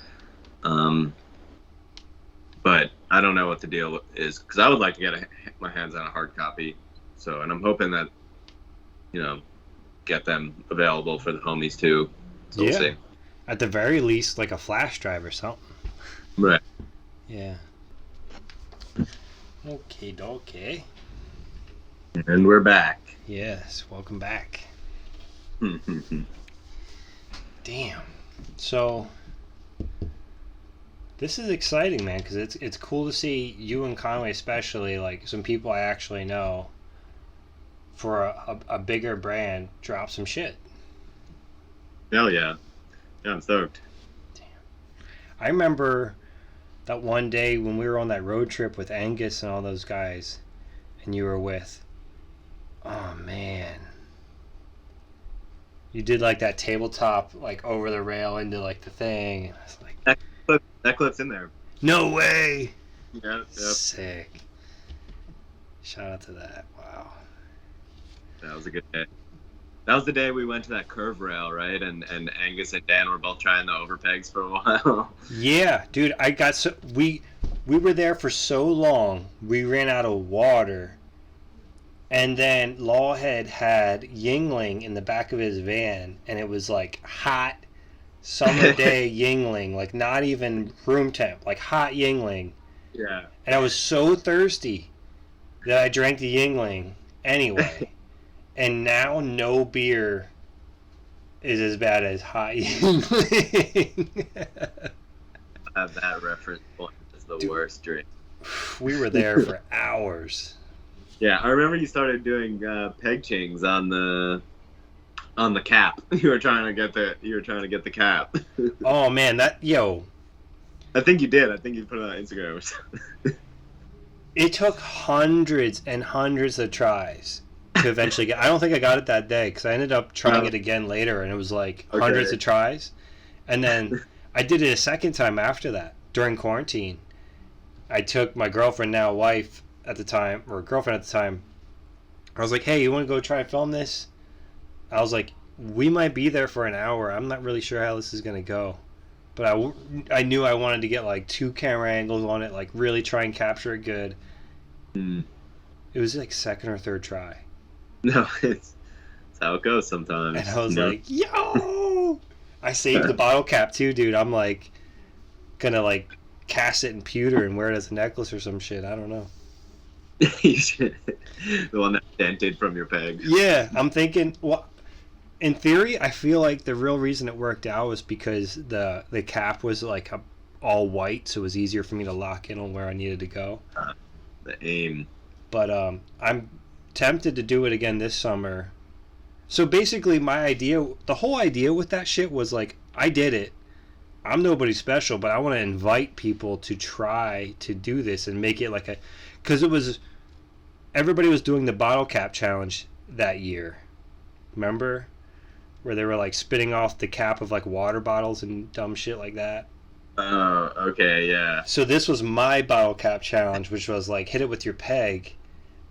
But I don't know what the deal is, because I would like to get my hands on a hard copy. So, and I'm hoping that, get them available for the homies too. So we'll see. At the very least, like a flash drive or something. Right. Yeah. Okay. And we're back. Yes, welcome back. Damn. So this is exciting, man, because it's cool to see you and Conway, especially like some people I actually know, for a bigger brand, drop some shit. Hell yeah. Yeah, I'm stoked. Damn. I remember that one day when we were on that road trip with Angus and all those guys, and you were with, oh man, you did like that tabletop like over the rail into like the thing, and I was like, that clip's in there. No way. Yep. Sick. Shout out to that. Wow. That was a good day. That was the day we went to that curve rail, right? And Angus and Dan were both trying the overpegs for a while. Yeah, dude, we were there for so long, we ran out of water. And then Lawhead had Yingling in the back of his van, and it was like hot summer day Yingling, like not even room temp, like hot Yingling. Yeah. And I was so thirsty that I drank the Yingling anyway. And now no beer is as bad as hot Yingling. I have that reference point as the worst drink. We were there for hours. Yeah, I remember you started doing peg chings on the cap. You were trying to get the cap. Oh man, I think you did. I think you put it on Instagram or something. It took hundreds and hundreds of tries to eventually get. I don't think I got it that day because I ended up trying it again later, and it was like hundreds of tries. And then I did it a second time after that during quarantine. I took my girlfriend, now wife at the time, or girlfriend at the time. I was like, "Hey, you want to go try and film this?" I was like, "We might be there for an hour. I'm not really sure how this is gonna go." But I knew I wanted to get like 2 camera angles on it, like really try and capture it good. It was like second or third try. No, it's how it goes sometimes. And I was like, yo! I saved the bottle cap too, dude. I'm like gonna like cast it in pewter and wear it as a necklace or some shit. I don't know. The one that dented from your peg. Yeah, I'm thinking, well, in theory, I feel like the real reason it worked out was because the cap was like all white, so it was easier for me to lock in on where I needed to go. The aim. But I'm tempted to do it again this summer. So basically the whole idea with that shit was like, I did it. I'm nobody special, but I want to invite people to try to do this and make it like because everybody was doing the bottle cap challenge that year. Remember? Where they were like spitting off the cap of like water bottles and dumb shit like that. Oh, okay, yeah. So this was my bottle cap challenge, which was like hit it with your peg.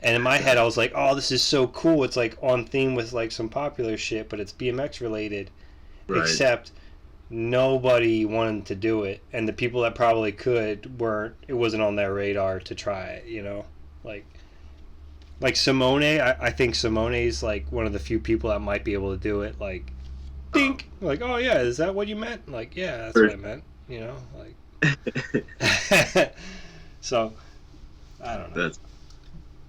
And in my head, I was like, "Oh, this is so cool! It's like on theme with like some popular shit, but it's BMX related." Right. Except nobody wanted to do it, and the people that probably could weren't. It wasn't on their radar to try it. Like Like Simone, I think Simone's like one of the few people that might be able to do it. Like, think, like, oh yeah, is that what you meant? Like, yeah, that's what I meant. You know, like. So, I don't know.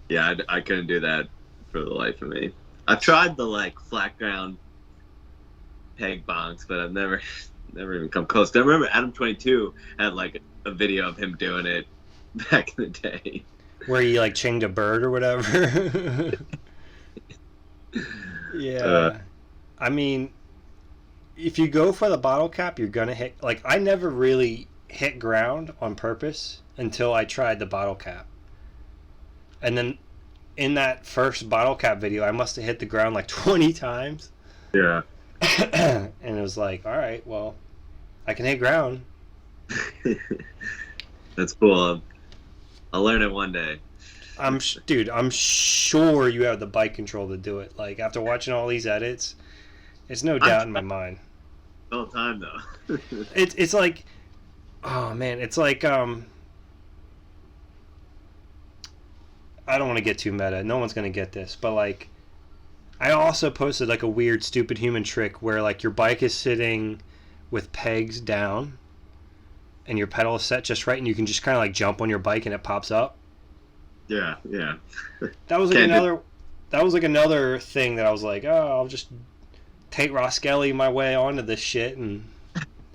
Yeah, I couldn't do that for the life of me. I've tried the like flat ground peg bonks, but I've never even come close. I remember Adam 22 had like a video of him doing it back in the day. Where he like chinged a bird or whatever. Yeah. I mean, if you go for the bottle cap, you're gonna hit. Like, I never really hit ground on purpose until I tried the bottle cap. And then in that first bottle cap video, I must have hit the ground like 20 times. Yeah. And it was like, all right, well, I can hit ground. That's cool. I'll learn it one day. Dude, I'm sure you have the bike control to do it. Like, after watching all these edits, it's no doubt in my mind. All the time, though. It's like, oh man, it's like I don't want to get too meta. No one's gonna get this, but like, I also posted like a weird, stupid human trick where like your bike is sitting with pegs down, and your pedal is set just right, and you can just kind of like jump on your bike and it pops up. Yeah. That was like another thing that I was like, oh, I'll just take Roskelly my way onto this shit and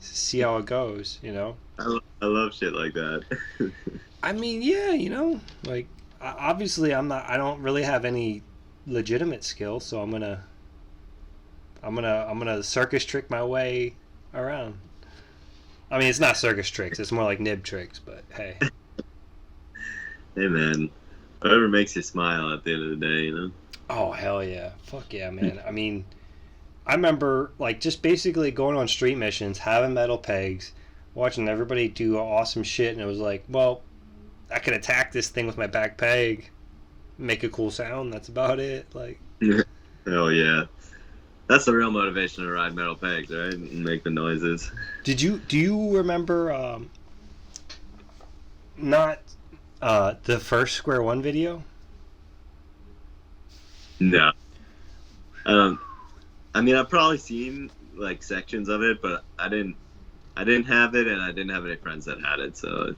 see how it goes, you know? I love shit like that. I mean, yeah, you know, like, obviously I don't really have any legitimate skill, so I'm gonna circus trick my way around. I mean, it's not circus tricks, it's more like nib tricks, but hey. Hey man, whatever makes you smile at the end of the day, you know? Oh, hell yeah. Fuck yeah, man. I mean, I remember, like, just basically going on street missions, having metal pegs, watching everybody do awesome shit, and it was like, well, I could attack this thing with my back peg, make a cool sound, that's about it. Like, hell yeah. That's the real motivation to ride metal pegs, right? And make the noises. Do you remember, not, the first Square One video? No. I mean, I've probably seen like sections of it, but I didn't have it, and I didn't have any friends that had it, so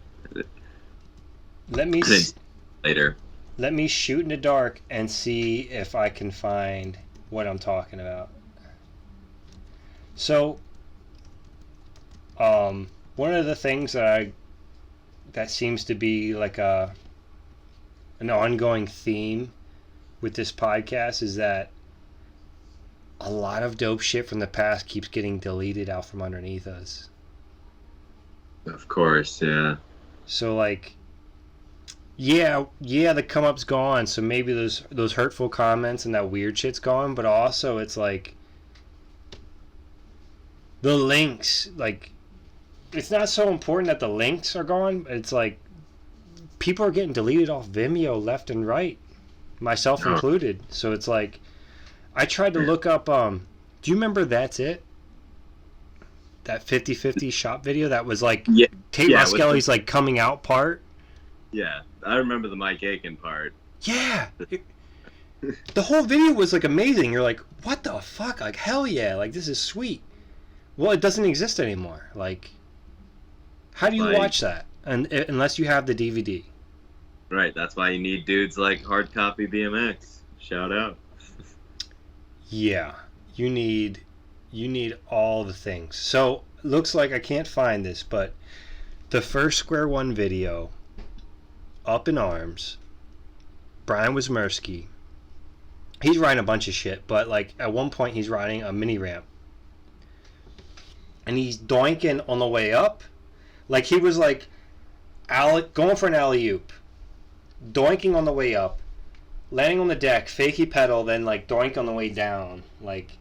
Let me later. Let me shoot in the dark and see if I can find what I'm talking about. So, one of the things that seems to be like an ongoing theme with this podcast is that a lot of dope shit from the past keeps getting deleted out from underneath us. Of course, yeah. So like, yeah, the come up's gone. So maybe those hurtful comments and that weird shit's gone. But also, it's like the links. Like, it's not so important that the links are gone. It's like people are getting deleted off Vimeo left and right, myself included. So it's like, I tried to look up. Do you remember That's It? That 50/50 shop video that was like Tate Roskelly's like coming out part. Yeah, I remember the Mike Aiken part. Yeah, the whole video was like amazing. You're like, what the fuck? Like, hell yeah! Like, this is sweet. Well, it doesn't exist anymore. Like, how do you watch that? And unless you have the DVD. Right. That's why you need dudes like Hard Copy BMX. Shout out. Yeah, you need all the things. So, looks like I can't find this, but the first Square One video, Up in Arms, Brian Wismerski, he's riding a bunch of shit, but like at one point he's riding a mini ramp. And he's doinking on the way up. Like he was like going for an alley-oop, doinking on the way up, landing on the deck, fakey pedal, then like doink on the way down. Like,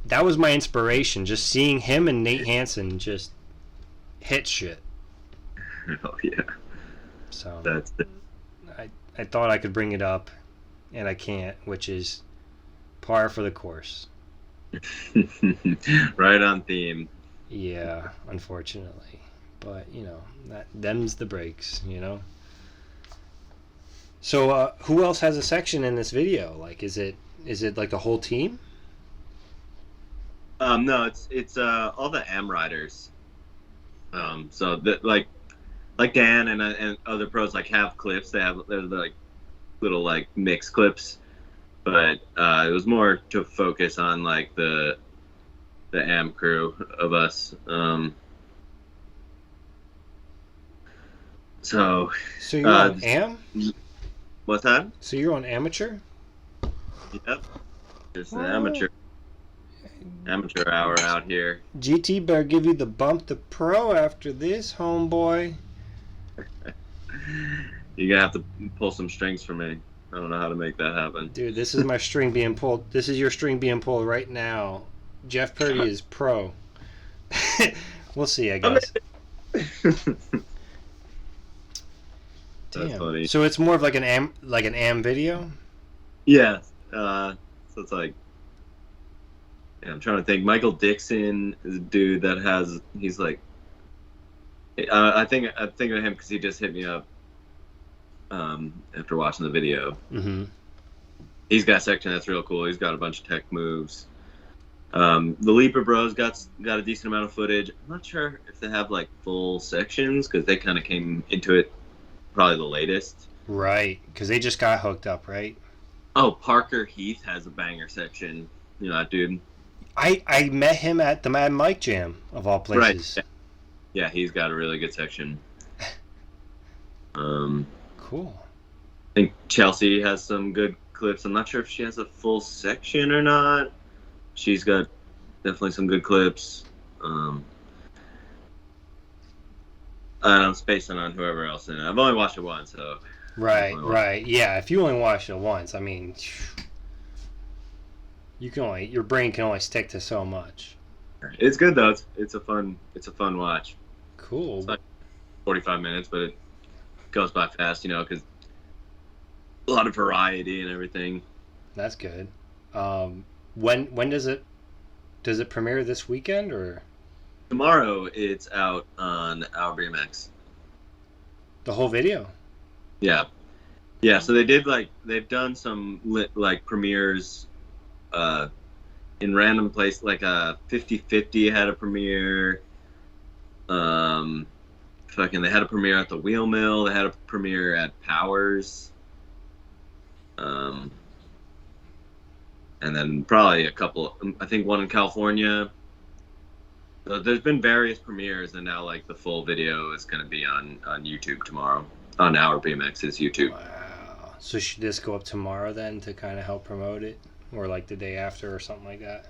that was my inspiration, just seeing him and Nate Hansen just hit shit. Oh yeah. So that's it. I thought I could bring it up, and I can't, which is par for the course. Right on theme. Yeah, unfortunately. But, you know, them's the breaks, you know? So who else has a section in this video? Like, is it like the whole team? No, it's all the AM riders. So that like Dan and other pros like have clips. They're like little like mix clips, but it was more to focus on like the AM crew of us. So you're on AM? What's that? So you're on amateur? Yep. Just an amateur hour out here. GT better give you the bump to pro after this, homeboy. You're gonna have to pull some strings for me. I don't know how to make that happen. Dude, this is my string being pulled. This is your string being pulled right now. Jeff Purdy is pro. We'll see, I guess. That's Damn. funny. So it's more of like an AM video? Yeah. So it's like, yeah, I'm trying to think. Michael Dixon is a dude that has. He's like, I think of him because he just hit me up after watching the video. Mm-hmm. He's got a section that's real cool. He's got a bunch of tech moves. The Leaper Bros got a decent amount of footage. I'm not sure if they have like full sections because they kind of came into it probably the latest. Right, because they just got hooked up, right? Oh, Parker Heath has a banger section. You know that dude? I met him at the Mad Mike Jam, of all places. Right. Yeah, he's got a really good section. Cool. I think Chelsea has some good clips. I'm not sure if she has a full section or not. She's got definitely some good clips. I'm spacing on whoever else in it. I've only watched it once, so. Right. Yeah, if you only watch it once, I mean, your brain can only stick to so much. It's good though. It's a fun watch. Cool. It's like 45 minutes, but it goes by fast, because a lot of variety and everything. That's good. When does it premiere this weekend or? Tomorrow it's out on our BMX. The whole video? Yeah. So they've done some premieres in random place, like 50/50 had a premiere. They had a premiere at the Wheel Mill. They had a premiere at Powers. And then probably a couple. I think one in California. So there's been various premieres, and now like the full video is going to be on YouTube tomorrow on our BMX's YouTube. Wow. So should this go up tomorrow then to kind of help promote it, or like the day after or something like that?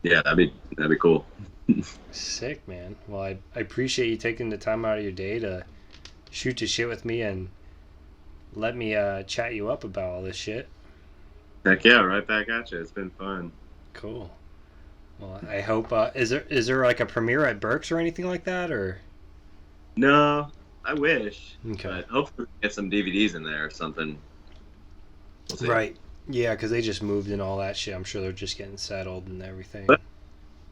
Yeah, that'd be cool. Sick, man. Well, I appreciate you taking the time out of your day to shoot the shit with me and let me chat you up about all this shit. Heck yeah, right back at you. It's been fun. Cool. Well, I hope. Is there like a premiere at Burke's or anything like that, or? No, I wish. Okay. But hopefully we get some DVDs in there or something. We'll see. Right. Yeah, because they just moved and all that shit. I'm sure they're just getting settled and everything. But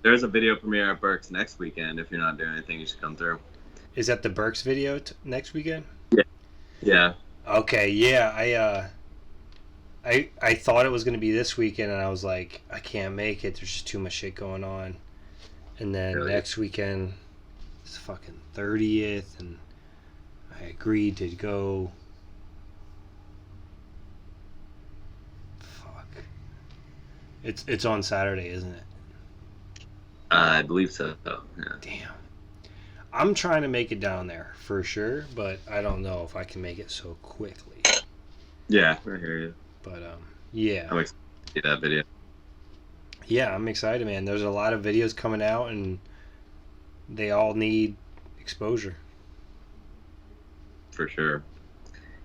there's a video premiere at Burke's next weekend. If you're not doing anything, you should come through. Is that the Burke's video next weekend? Yeah. Okay. Yeah. I thought it was going to be this weekend, and I was like, I can't make it. There's just too much shit going on. And then Really? next weekend is fucking 30th, and I agreed to go. Fuck. It's on Saturday, isn't it? I believe so. Yeah. Damn. I'm trying to make it down there for sure, but I don't know if I can make it so quickly. Yeah, I hear you. But yeah. I'm excited to see that video. Yeah, I'm excited, man. There's a lot of videos coming out, and they all need exposure. For sure.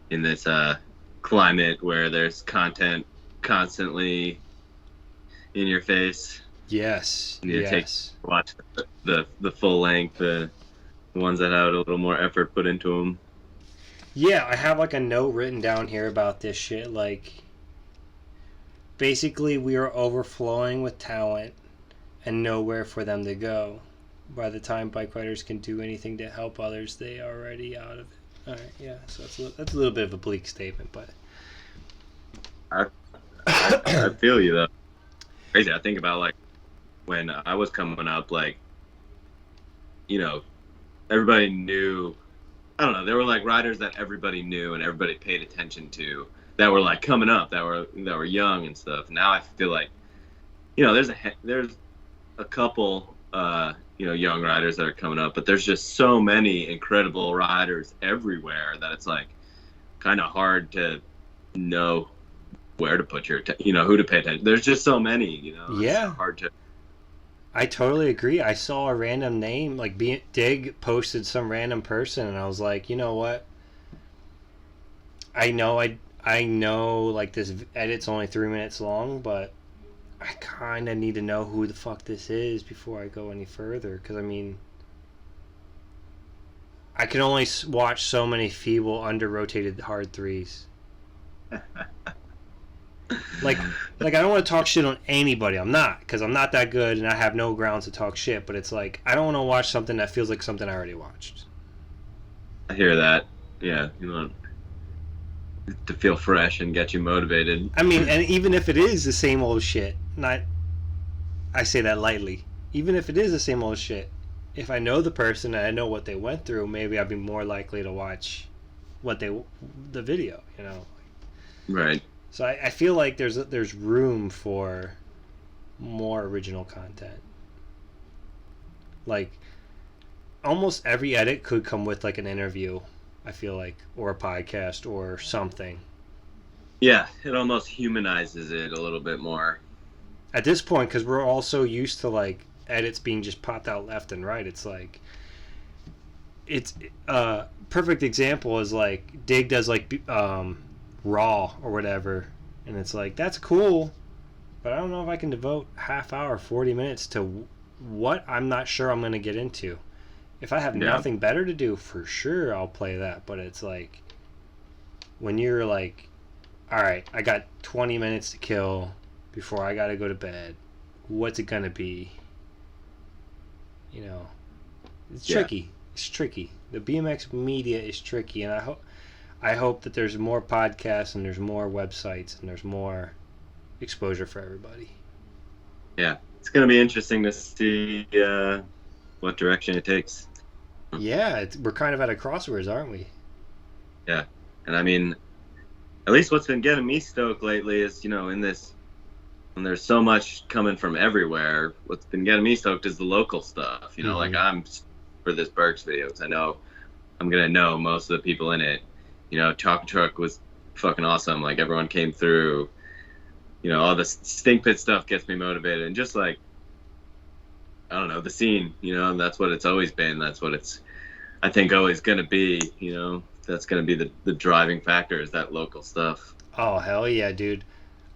In this climate where there's content constantly in your face. Yes. You need to Yes. watch the full length, the ones that have a little more effort put into them. Yeah, I have like a note written down here about this shit. Like, basically, we are overflowing with talent and nowhere for them to go. By the time bike riders can do anything to help others, they are already out of it. All right, yeah. So that's a little bit of a bleak statement, but I feel you though. Crazy. I think about like when I was coming up, like, you know, everybody knew. I don't know. There were like riders that everybody knew and everybody paid attention to that were like coming up, that were young and stuff. Now I feel like, there's a couple, young riders that are coming up, but there's just so many incredible riders everywhere that it's like kind of hard to know where to put your, who to pay attention. There's just so many, Yeah. It's hard to. I totally agree. I saw a random name, like Dig posted some random person, and I was like, you know what? I know, like this edit's only 3 minutes long, but I kind of need to know who the fuck this is before I go any further. Because I mean, I can only watch so many feeble, under-rotated hard threes. Like I don't want to talk shit on anybody. I'm not, because I'm not that good and I have no grounds to talk shit. But it's like, I don't want to watch something that feels like something I already watched. I hear that. Yeah, you want to feel fresh and get you motivated. I mean, and even if it is the same old shit, I say that lightly. Even if it is the same old shit, if I know the person and I know what they went through, maybe I'd be more likely to watch the video. Right. So I feel like there's room for more original content. Like, almost every edit could come with like an interview, I feel like, or a podcast or something. Yeah, it almost humanizes it a little bit more. At this point, because we're all so used to like edits being just popped out left and right, it's like, it's perfect example is like Dig does like Raw or whatever, and it's like, that's cool, but I don't know if I can devote half hour, 40 minutes to what I'm not sure I'm going to get into. If I have nothing better to do, for sure I'll play that. But it's like, when you're like, all right, I got 20 minutes to kill before I got to go to bed, what's it going to be? It's tricky. It's tricky. The BMX media is tricky, and I hope that there's more podcasts and there's more websites and there's more exposure for everybody. Yeah, it's going to be interesting to see what direction it takes. Yeah, we're kind of at a crossroads, aren't we? Yeah, and I mean, at least what's been getting me stoked lately is, in this, when there's so much coming from everywhere, what's been getting me stoked is the local stuff. Like I'm for this Berks video because I know I'm going to know most of the people in it. Chalk Truck was fucking awesome. Like, everyone came through. All the stink pit stuff gets me motivated. And just like, I don't know, the scene, and that's what it's always been. That's what it's, I think, always going to be, that's going to be the driving factor, is that local stuff. Oh, hell yeah, dude.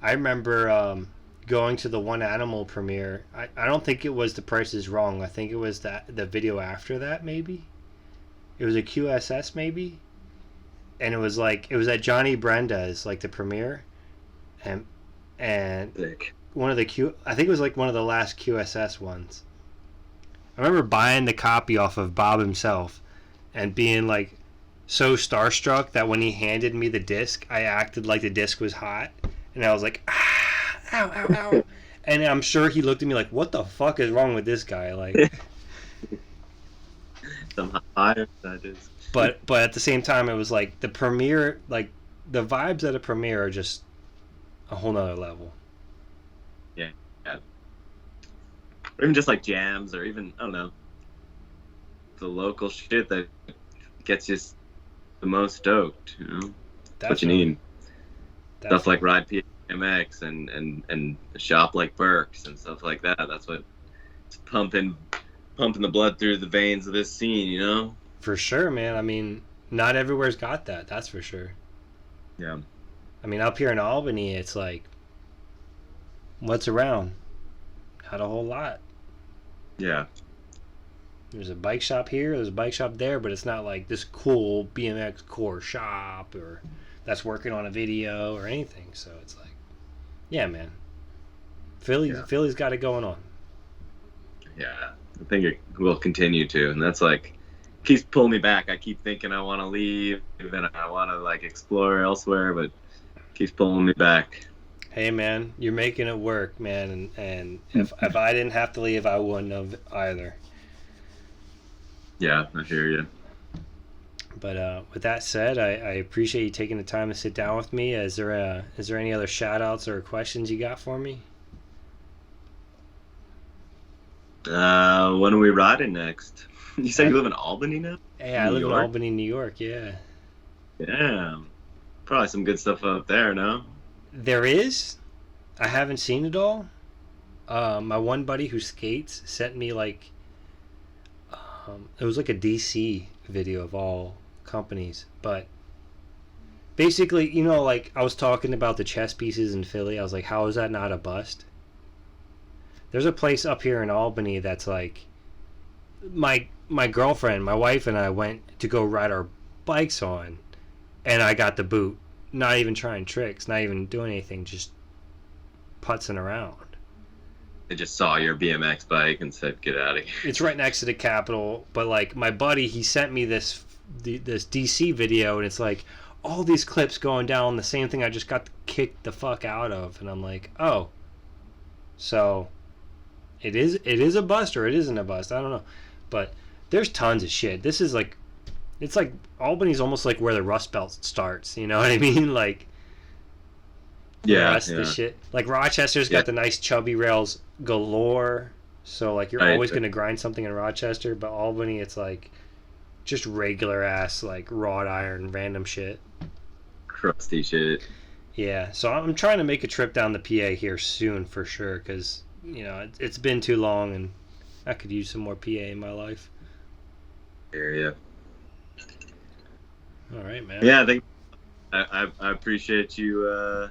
I remember going to the One Animal premiere. I don't think it was The Price is Wrong. I think it was the video after that, maybe. It was a QSS, maybe. And it was at Johnny Brenda's, like, the premiere, and Sick. I think it was like one of the last QSS ones. I remember buying the copy off of Bob himself and being like so starstruck that when he handed me the disc, I acted like the disc was hot, and I was like, ah, ow, ow, ow. And I'm sure he looked at me like, what the fuck is wrong with this guy? Like, some higher that is. But at the same time, it was like the premiere, like the vibes at a premiere are just a whole nother level. Yeah. Or even just like jams, or even, I don't know, the local shit that gets you the most stoked. That's what you need. Stuff like Ride BMX and a shop like Berks and stuff like that. That's what's pumping the blood through the veins of this scene. For sure, man. I mean, not everywhere's got that. That's for sure. Yeah. I mean, up here in Albany, it's like, what's around? Not a whole lot. Yeah. There's a bike shop here, there's a bike shop there, but it's not like this cool BMX core shop or that's working on a video or anything. So it's like, yeah, man. Philly's got it going on. Yeah. I think it will continue to. And that's like, keeps pulling me back. I keep thinking I want to leave and I want to like explore elsewhere, but keeps pulling me back. Hey man, you're making it work, man, and if I didn't have to leave, I wouldn't have either. Yeah, I hear you. But with that said, I appreciate you taking the time to sit down with me. Is there any other shout outs or questions you got for me? When are we riding next? You said you live in Albany now? Hey, I live in Albany, New York, yeah. Yeah. Probably some good stuff up there, no? There is. I haven't seen it all. My one buddy who skates sent me like it was like a DC video of all companies, but basically, you know, like I was talking about the chess pieces in Philly. I was like, how is that not a bust? There's a place up here in Albany that's like my girlfriend, my wife, and I went to go ride our bikes on, and I got the boot. Not even trying tricks, not even doing anything, just putzing around. They just saw your BMX bike and said, "Get out of here." It's right next to the Capitol, but like my buddy, he sent me this DC video, and it's like all these clips going down the same thing I just got kicked the fuck out of, and I'm like, oh, so it is a bust or it isn't a bust. I don't know, but there's tons of shit. This is like, it's like Albany's almost like where the Rust Belt starts. You know what I mean? Like, yeah, the rest of the shit. Like Rochester's got the nice chubby rails galore. So like you're always gonna grind something in Rochester, but Albany, it's like just regular ass like wrought iron random shit. Crusty shit. Yeah, so I'm trying to make a trip down the PA here soon for sure, because you know it's been too long and I could use some more PA in my life. Area. All right, man. Yeah, I appreciate you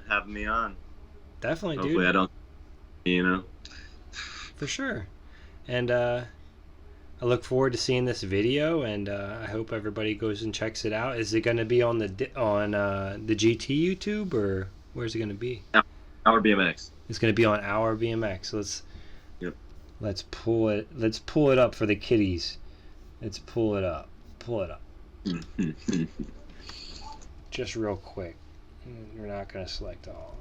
having me on. Definitely, Hopefully dude. I don't, you know. For sure. And I look forward to seeing this video, and I hope everybody goes and checks it out. Is it going to be on the GT YouTube, or where's it going to be? Our BMX. It's going to be on our BMX. Let's pull it up for the kiddies. Let's pull it up. Just real quick. We're not going to select all.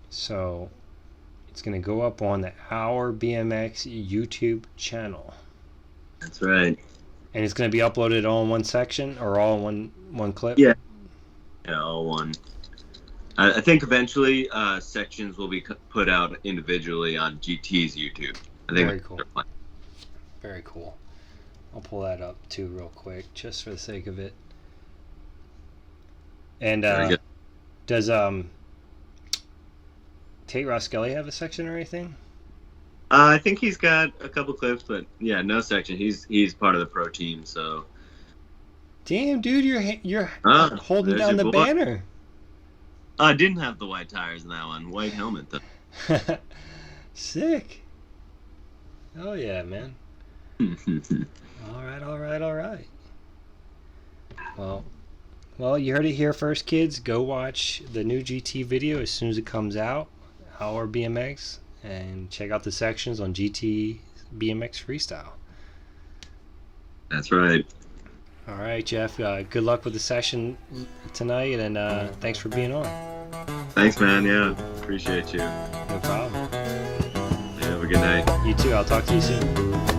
So it's going to go up on the Our BMX YouTube channel. That's right. And it's going to be uploaded all in one section or all in one clip? Yeah, all one. I think eventually sections will be put out individually on GT's YouTube. I think Very cool. Very cool. I'll pull that up too real quick, just for the sake of it. And does Tate Roskelly have a section or anything? I think he's got a couple clips, but yeah, no section. He's part of the pro team, so. Damn, dude, you're holding down the banner. I didn't have the white tires in that one. White helmet though. Sick. Oh yeah, man. All right. Well, you heard it here first, kids. Go watch the new GT video as soon as it comes out, Our BMX, and check out the sections on GT BMX Freestyle. That's right. All right, Jeff. Good luck with the session tonight, and thanks for being on. Thanks, man. Yeah, appreciate you. No problem. Yeah, have a good night. You too. I'll talk to you soon.